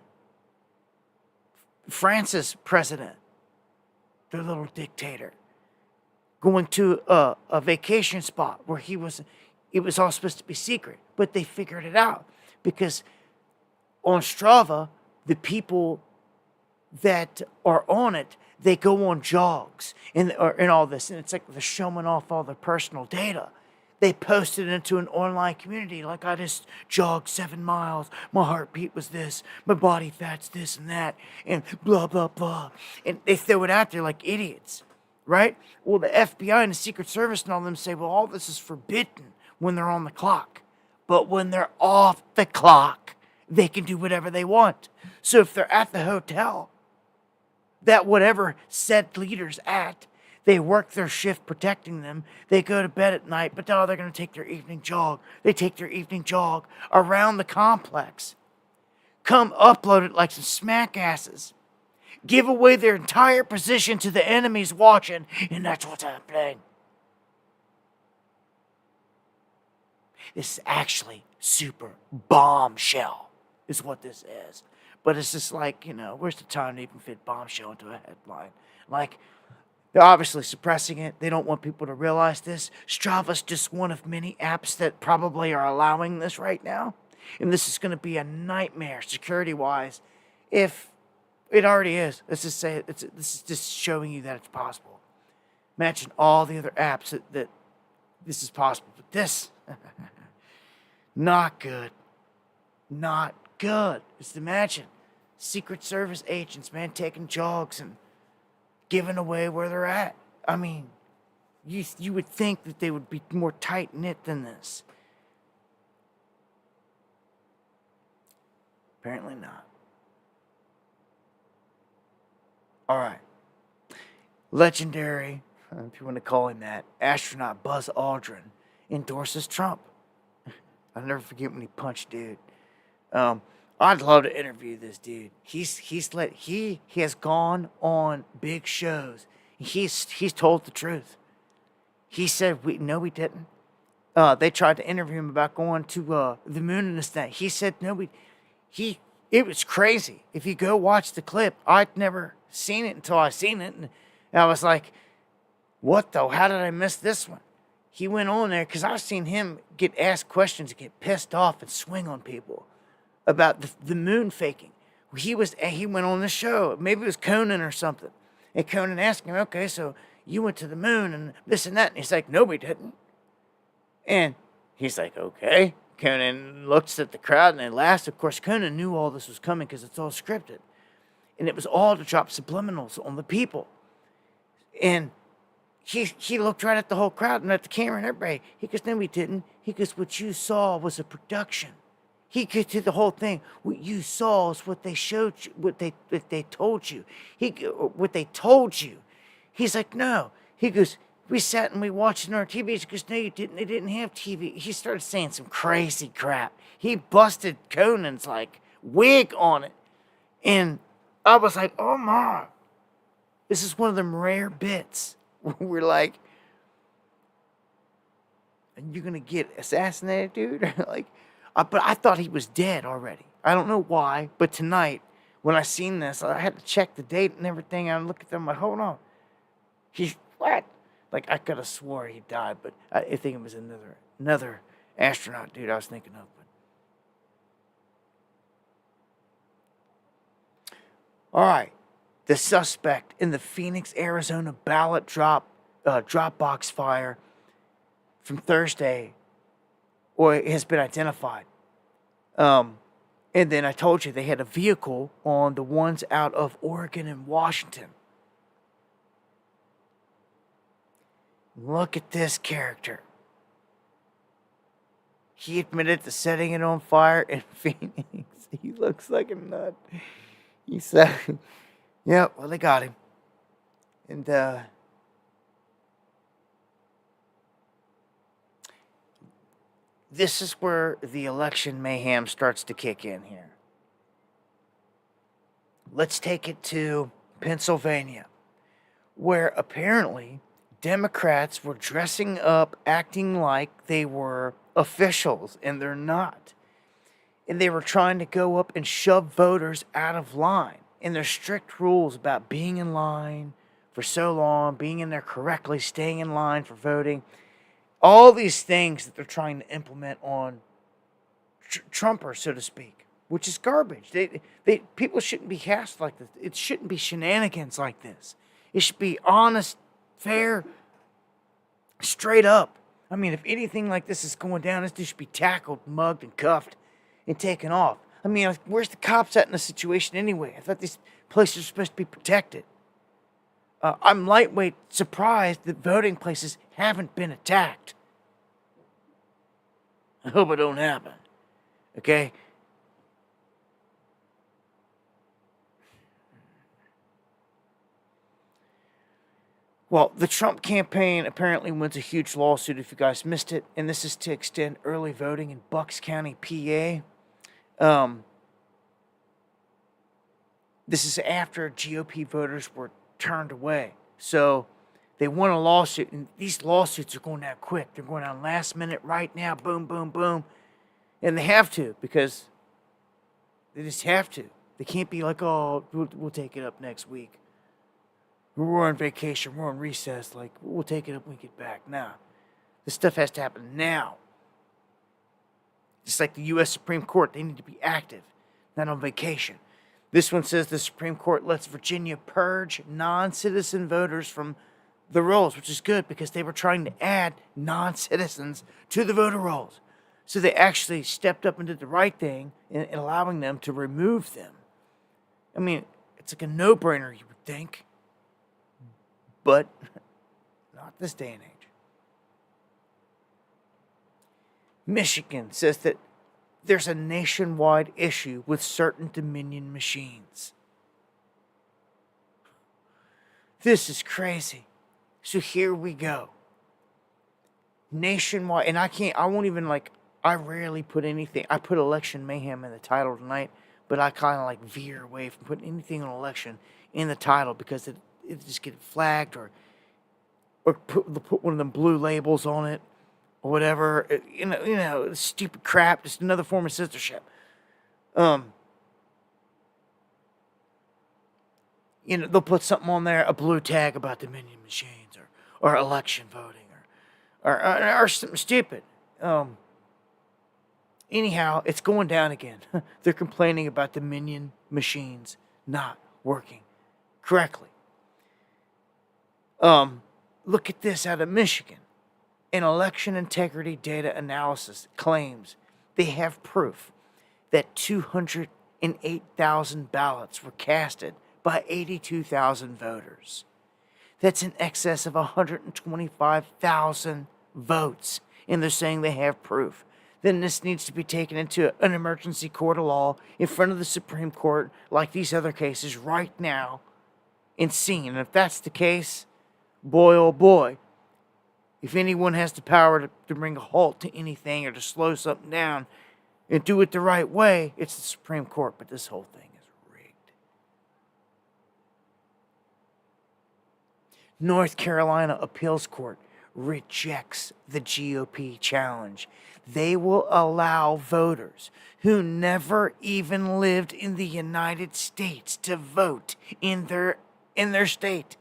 France's president, their little dictator, going to a vacation spot where it was all supposed to be secret, but they figured it out because on Strava, the people that are on it, they go on jogs and all this, and it's like they're showing off all their personal data. They posted into an online community like, I just jogged 7 miles, my heartbeat was this, my body fat's this and that, and blah, blah, blah. And they throw it out there like idiots, right? Well, the FBI and the Secret Service and all them say, well, all this is forbidden when they're on the clock. But when they're off the clock, they can do whatever they want. So if they're at the hotel, that whatever said leader's at, they work their shift protecting them. They go to bed at night, but now they're going to take their evening jog. They take their evening jog around the complex. Come upload it like some smackasses. Give away their entire position to the enemies watching, and that's what's happening. This is actually super bombshell is what this is. But it's just like, where's the time to even fit bombshell into a headline? Like, they're obviously suppressing it. They don't want people to realize this. Strava's just one of many apps that probably are allowing this right now. And this is going to be a nightmare security-wise if it already is. Let's just say this is just showing you that it's possible. Imagine all the other apps that this is possible. But this, not good. Not good. Just imagine Secret Service agents, man, taking jogs and giving away where they're at. I mean, you would think that they would be more tight-knit than this. Apparently not. All right. Legendary, if you want to call him that, astronaut Buzz Aldrin endorses Trump. I'll never forget when he punched dude. I'd love to interview this dude. He has gone on big shows. He's told the truth. He said we didn't. They tried to interview him about going to the moon and this thing. He said no, it was crazy. If you go watch the clip, I'd never seen it until I seen it, and I was like, what though? How did I miss this one? He went on there because I've seen him get asked questions, get pissed off, and swing on people about the moon faking. He went on the show. Maybe it was Conan or something. And Conan asked him, okay, so you went to the moon and this and that. And he's like, no, we didn't. And he's like, okay. Conan looks at the crowd and they laughed. Of course, Conan knew all this was coming because it's all scripted. And it was all to drop subliminals on the people. And he looked right at the whole crowd and at the camera and everybody. He goes, no, we didn't. He goes, what you saw was a production. He gets to the whole thing. What you saw is what they showed you, what they told you. What they told you. He's like, no. He goes, we sat and we watched it on our TVs. He goes, no, you didn't. They didn't have TV. He started saying some crazy crap. He busted Conan's wig on it. And I was like, oh my. This is one of them rare bits where we're like, are you going to get assassinated, dude? But I thought he was dead already. I don't know why, but tonight, when I seen this, I had to check the date and everything. I look at them, like, hold on. He's, what? I could have swore he died, but I think it was another astronaut dude I was thinking of. All right. The suspect in the Phoenix, Arizona ballot Dropbox fire from Thursday has been identified. And then I told you they had a vehicle on the ones out of Oregon and Washington. Look at this character. He admitted to setting it on fire in Phoenix. He looks like a nut. He said, yeah, well, they got him. And, this is where the election mayhem starts to kick in here. Let's take it to Pennsylvania, where apparently Democrats were dressing up, acting like they were officials, and they're not. And they were trying to go up and shove voters out of line. And there's strict rules about being in line for so long, being in there correctly, staying in line for voting. All these things that they're trying to implement on Trumpers, so to speak, which is garbage. People shouldn't be hassled like this. It shouldn't be shenanigans like this. It should be honest, fair, straight up. I mean, if anything like this is going down, this should be tackled, mugged, and cuffed, and taken off. I mean, where's the cops at in this situation anyway? I thought these places are supposed to be protected. I'm lightweight surprised that voting places haven't been attacked. I hope it don't happen. Okay? Well, the Trump campaign apparently wins a huge lawsuit, if you guys missed it, and this is to extend early voting in Bucks County, PA. This is after GOP voters were turned away. So they won a lawsuit, and these lawsuits are going down quick. They're going down last minute right now. Boom, boom, boom. And they have to, because they just have to. They can't be like, oh, we'll take it up next week. We're on vacation, we're on recess, like, we'll take it up when we get back. Nah. This stuff has to happen now. Just like the U.S. Supreme Court, they need to be active, not on vacation. This one says the Supreme Court lets Virginia purge non-citizen voters from the rolls, which is good because they were trying to add non-citizens to the voter rolls. So they actually stepped up and did the right thing in allowing them to remove them. I mean, it's like a no-brainer, you would think. But not this day and age. Michigan says that there's a nationwide issue with certain Dominion machines. This is crazy. So here we go. Nationwide, and I won't even I rarely put anything. I put election mayhem in the title tonight, but I kind of veer away from putting anything on election in the title because it just get flagged or put one of them blue labels on it or whatever. You know, stupid crap. Just another form of censorship. They'll put something on there, a blue tag about Dominion machines or election voting or something stupid. Anyhow, it's going down again. They're complaining about Dominion machines not working correctly. Look at this out of Michigan. An election integrity data analysis claims they have proof that 208,000 ballots were casted by 82,000 voters. That's in excess of 125,000 votes. And they're saying they have proof. Then this needs to be taken into an emergency court of law in front of the Supreme Court like these other cases right now and seen. And if that's the case, boy, oh boy, if anyone has the power to bring a halt to anything or to slow something down and do it the right way, it's the Supreme Court. But this whole thing is rigged. North Carolina Appeals Court rejects the GOP challenge. They will allow voters who never even lived in the United States to vote in their state.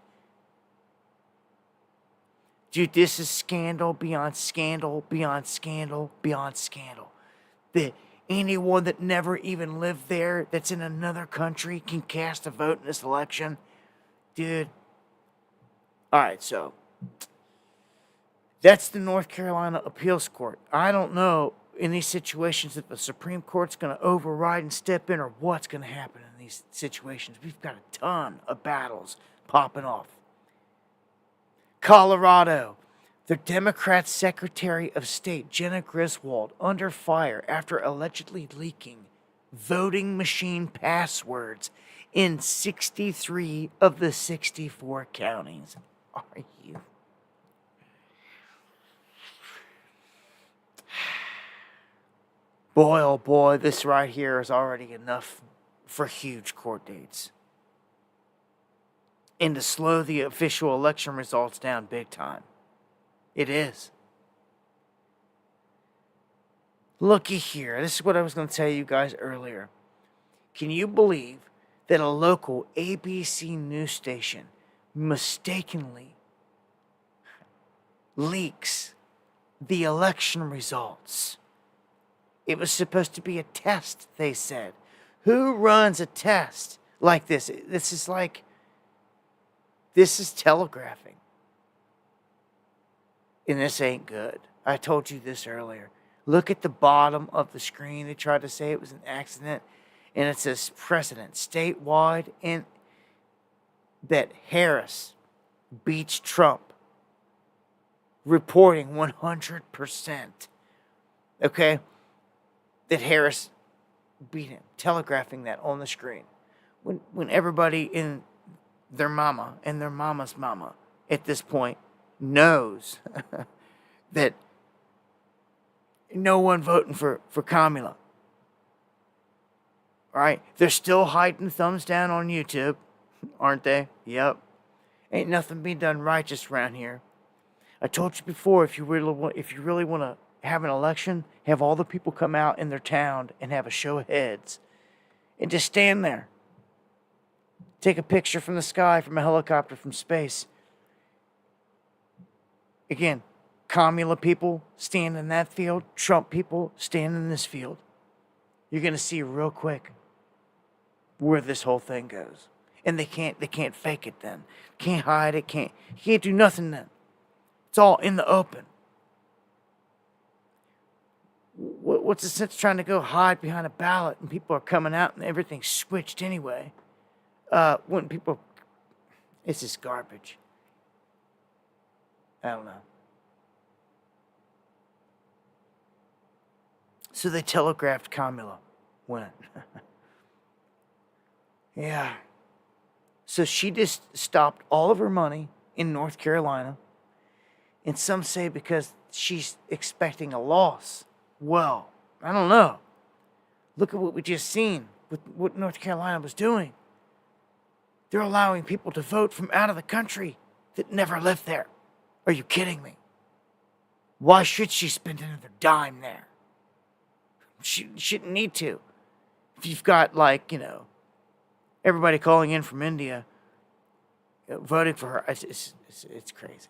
Dude, this is scandal beyond scandal, beyond scandal, beyond scandal. That anyone that never even lived there, that's in another country, can cast a vote in this election. Dude. Alright, so that's the North Carolina Appeals Court. I don't know in these situations if the Supreme Court's going to override and step in or what's going to happen in these situations. We've got a ton of battles popping off. Colorado, the Democrat Secretary of State, Jenna Griswold, under fire after allegedly leaking voting machine passwords in 63 of the 64 counties. Are you? Boy, oh boy, this right here is already enough for huge court dates. And to slow the official election results down big time. It is. Looky here. This is what I was going to tell you guys earlier. Can you believe that a local ABC news station mistakenly leaks the election results? It was supposed to be a test, they said. Who runs a test like this? This is telegraphing. And this ain't good. I told you this earlier. Look at the bottom of the screen. They tried to say it was an accident. And it says precedent statewide and that Harris beats Trump. Reporting 100%. Okay? That Harris beat him. Telegraphing that on the screen. When everybody in their mama and their mama's mama at this point knows that no one voting for Kamala. All right? They're still hiding thumbs down on YouTube, aren't they? Yep. Ain't nothing being done righteous around here. I told you before, if you really want to have an election, have all the people come out in their town and have a show of heads and just stand there. Take a picture from the sky, from a helicopter, from space. Again, Kamala people stand in that field. Trump people stand in this field. You're going to see real quick where this whole thing goes. And they can't fake it then. Can't hide it. You can't do nothing then. It's all in the open. What's the sense trying to go hide behind a ballot and people are coming out and everything's switched anyway? When people, it's just garbage. I don't know. So they telegraphed Kamala when. Yeah. So she just stopped all of her money in North Carolina. And some say because she's expecting a loss. Well, I don't know. Look at what we just seen with what North Carolina was doing. They're allowing people to vote from out of the country that never lived there. Are you kidding me? Why should she spend another dime there? She shouldn't need to. If you've got, like, everybody calling in from India, voting for her, it's crazy.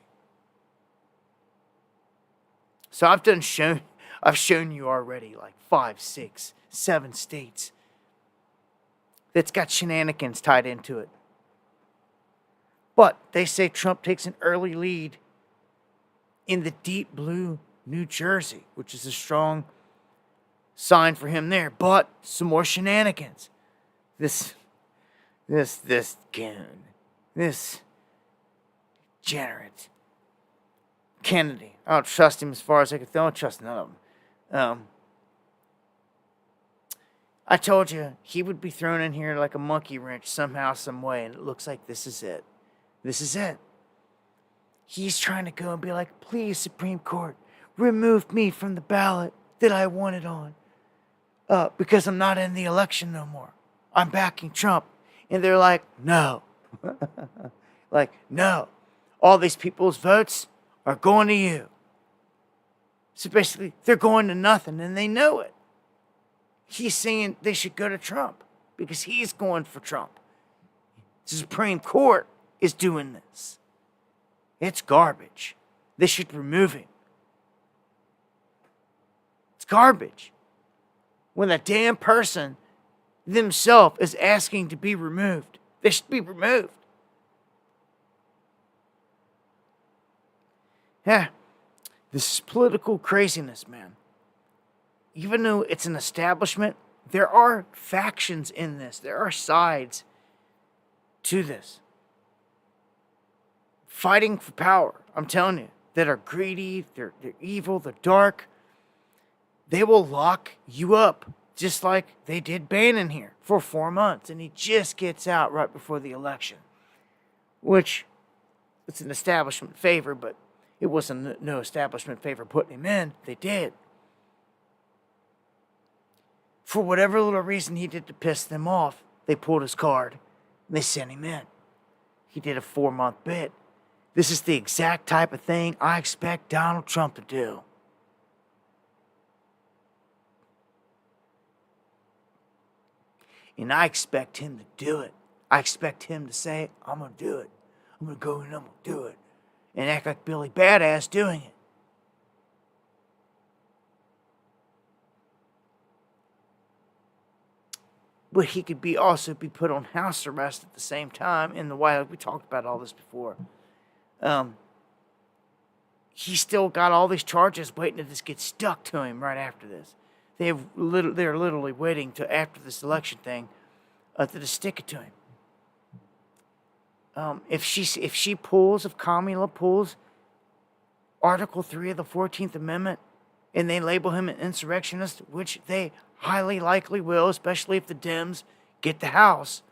So I've shown you already like 5, 6, 7 states that's got shenanigans tied into it. But they say Trump takes an early lead in the deep blue New Jersey, which is a strong sign for him there. But some more shenanigans. This goon, this degenerate Kennedy. I don't trust him as far as I can. I don't trust none of them. I told you he would be thrown in here like a monkey wrench somehow, some way, and it looks like this is it. This is it. He's trying to go and be like, please, Supreme Court, remove me from the ballot that I wanted on. Because I'm not in the election no more. I'm backing Trump. And they're like, no. Like, no. All these people's votes are going to you. So basically, they're going to nothing, and they know it. He's saying they should go to Trump because he's going for Trump. The Supreme Court is doing this. It's garbage. They should remove him. It's garbage. When that damn person themselves is asking to be removed, they should be removed. Yeah, this is political craziness, man. Even though it's an establishment, there are factions in this. There are sides to this. Fighting for power, I'm telling you, that are greedy, they're evil, they're dark. They will lock you up, just like they did Bannon here for 4 months, and he just gets out right before the election. Which, it's an establishment favor, but it wasn't no establishment favor putting him in. They did. For whatever little reason he did to piss them off, they pulled his card and they sent him in. He did a 4-month bid. This is the exact type of thing I expect Donald Trump to do. And I expect him to do it. I expect him to say, I'm going to do it. I'm going to go and I'm going to do it. And act like Billy Badass doing it. But he could also be put on house arrest at the same time in the White House. We talked about all this before. He's still got all these charges waiting to just get stuck to him right after this. They're literally waiting to after this election thing to just stick it to him. If Kamala pulls Article 3 of the 14th Amendment and they label him an insurrectionist, which they highly likely will, especially if the Dems get the House,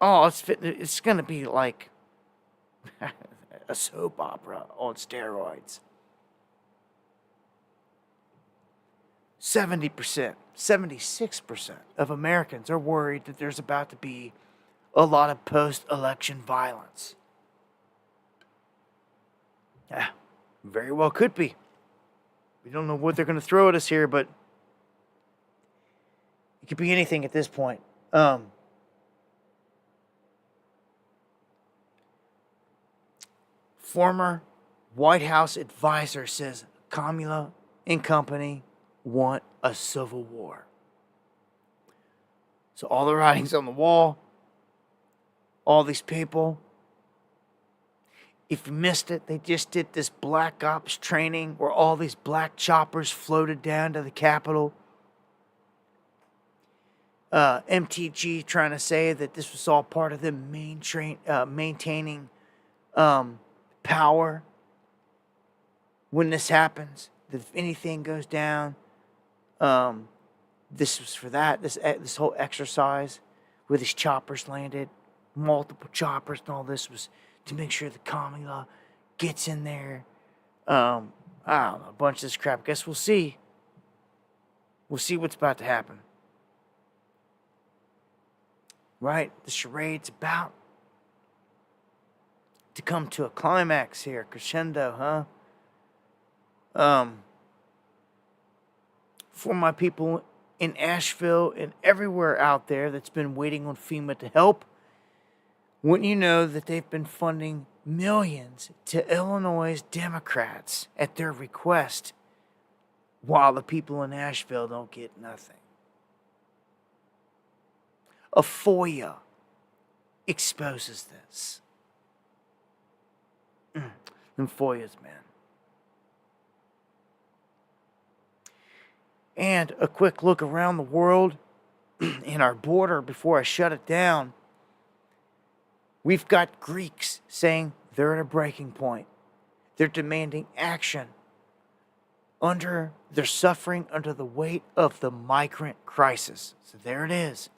it's going to be like a soap opera on steroids. 70%, 76% of Americans are worried that there's about to be a lot of post-election violence. Very well could be. We don't know what they're going to throw at us here, but it could be anything at this point. Former White House advisor says Kamala and company want a civil war. So all the writings on the wall, all these people. If you missed it, they just did this black ops training where all these black choppers floated down to the Capitol. MTG trying to say that this was all part of them maintaining power when this happens. That if anything goes down, this was for that. This whole exercise where these choppers landed, multiple choppers and all this was to make sure the Kamala gets in there. I don't know, a bunch of this crap. Guess we'll see. We'll see what's about to happen. Right? The charade's about to come to a climax here, crescendo, huh? For my people in Asheville and everywhere out there that's been waiting on FEMA to help, wouldn't you know that they've been funding millions to Illinois Democrats at their request, while the people in Asheville don't get nothing? A FOIA exposes this. Them FOIAs, man. And a quick look around the world in our border before I shut it down. We've got Greeks saying they're at a breaking point. They're demanding action. They're suffering under the weight of the migrant crisis. So there it is.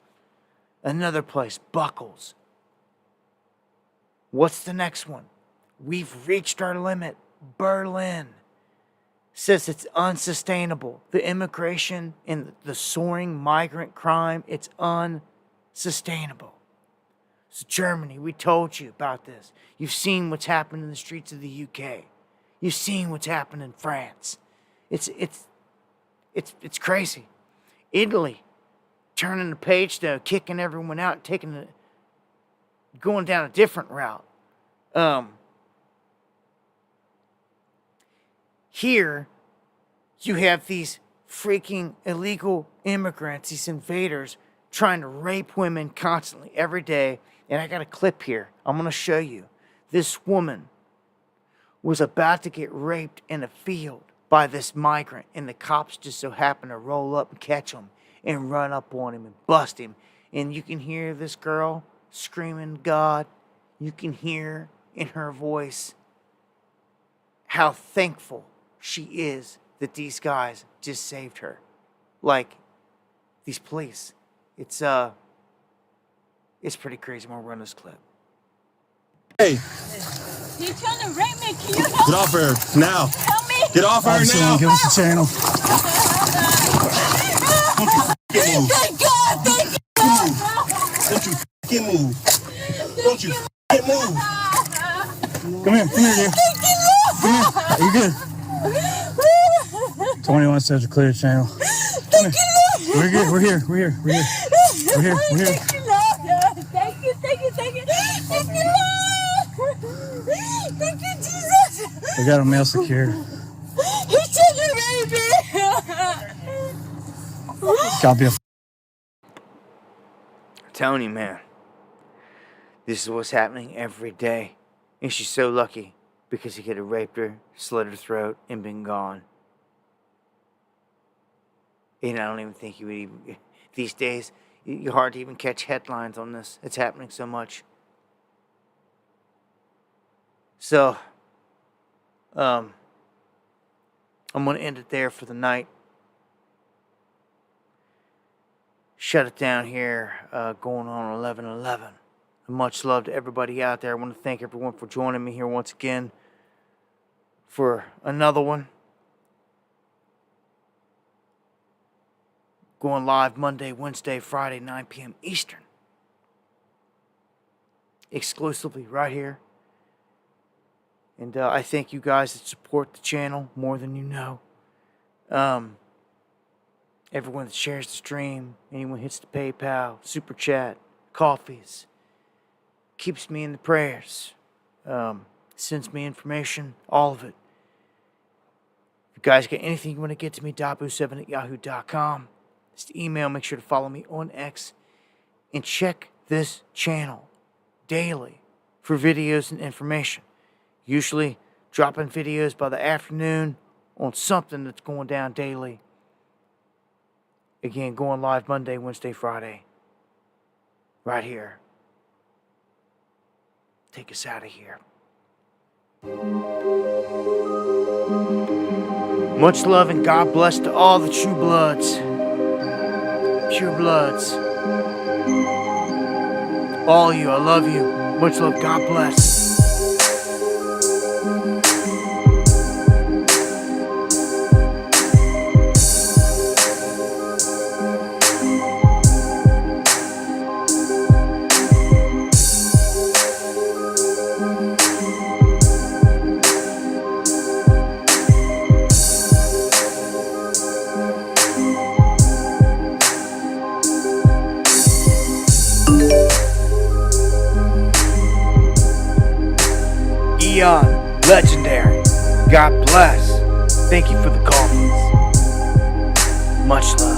Another place, Buckles. What's the next one? We've reached our limit. Berlin says it's unsustainable. The immigration and the soaring migrant crime, it's unsustainable. So Germany, we told you about this. You've seen what's happened in the streets of the UK. You've seen what's happened in France. It's crazy. Italy, turning the page though, kicking everyone out, going down a different route. Here, you have these freaking illegal immigrants, these invaders, trying to rape women constantly every day. And I got a clip here. I'm going to show you. This woman was about to get raped in a field by this migrant, and the cops just so happen to roll up and catch him and run up on him and bust him. And you can hear this girl screaming, God. You can hear in her voice how thankful she is that these guys just saved her. Like, these police. It's pretty crazy. I'm gonna run this clip. Hey, He's trying to rape me. Can you help get off her now. Help me. Get off her now. Give us the channel. Thank God. Thank you. Don't you fucking move. Don't you fucking move. Come here, dear. Come here. You good? 21 says to clear the channel. Come here. We're good. We're here. We're here. We're here. We're here. We're here. Thank you, Lord. Thank you. Thank you. Thank you. Thank you, Lord. Thank you, Jesus. We got a male secured. He's trying to rape me. Copy. I'm telling you, man. This is what's happening every day. And she's so lucky because he could have raped her, slit her throat, and been gone. And I don't even think you would even... These days, you're hard to even catch headlines on this. It's happening so much. So, I'm going to end it there for the night. Shut it down here, going on 11/11. Much love to everybody out there. I want to thank everyone for joining me here once again for another one. Going live Monday, Wednesday, Friday, 9 p.m. Eastern. Exclusively right here And I thank you guys that support the channel more than you know. Everyone that shares the stream, anyone hits the PayPal, Super Chat, coffees, keeps me in the prayers, sends me information, all of it. If you guys got anything you want to get to me, dabu7@yahoo.com. It's the email. Make sure to follow me on X. And check this channel daily for videos and information. Usually dropping videos by the afternoon on something that's going down daily. Again, going live Monday, Wednesday, Friday. Right here. Take us out of here. Much love and God bless to all the true bloods. Pure bloods. All of you, I love you. Much love, God bless. Legendary. God bless. Thank you for the coffees. Much love.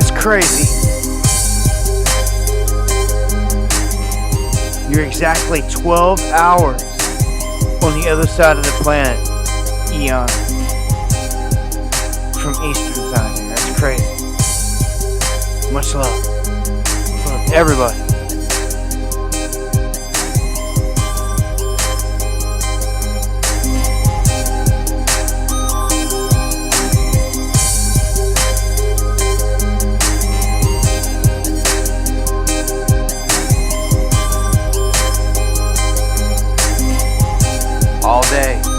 That's crazy. You're exactly 12 hours on the other side of the planet, Eon. From Eastern time here. That's crazy. Much love. Love to everybody. All day.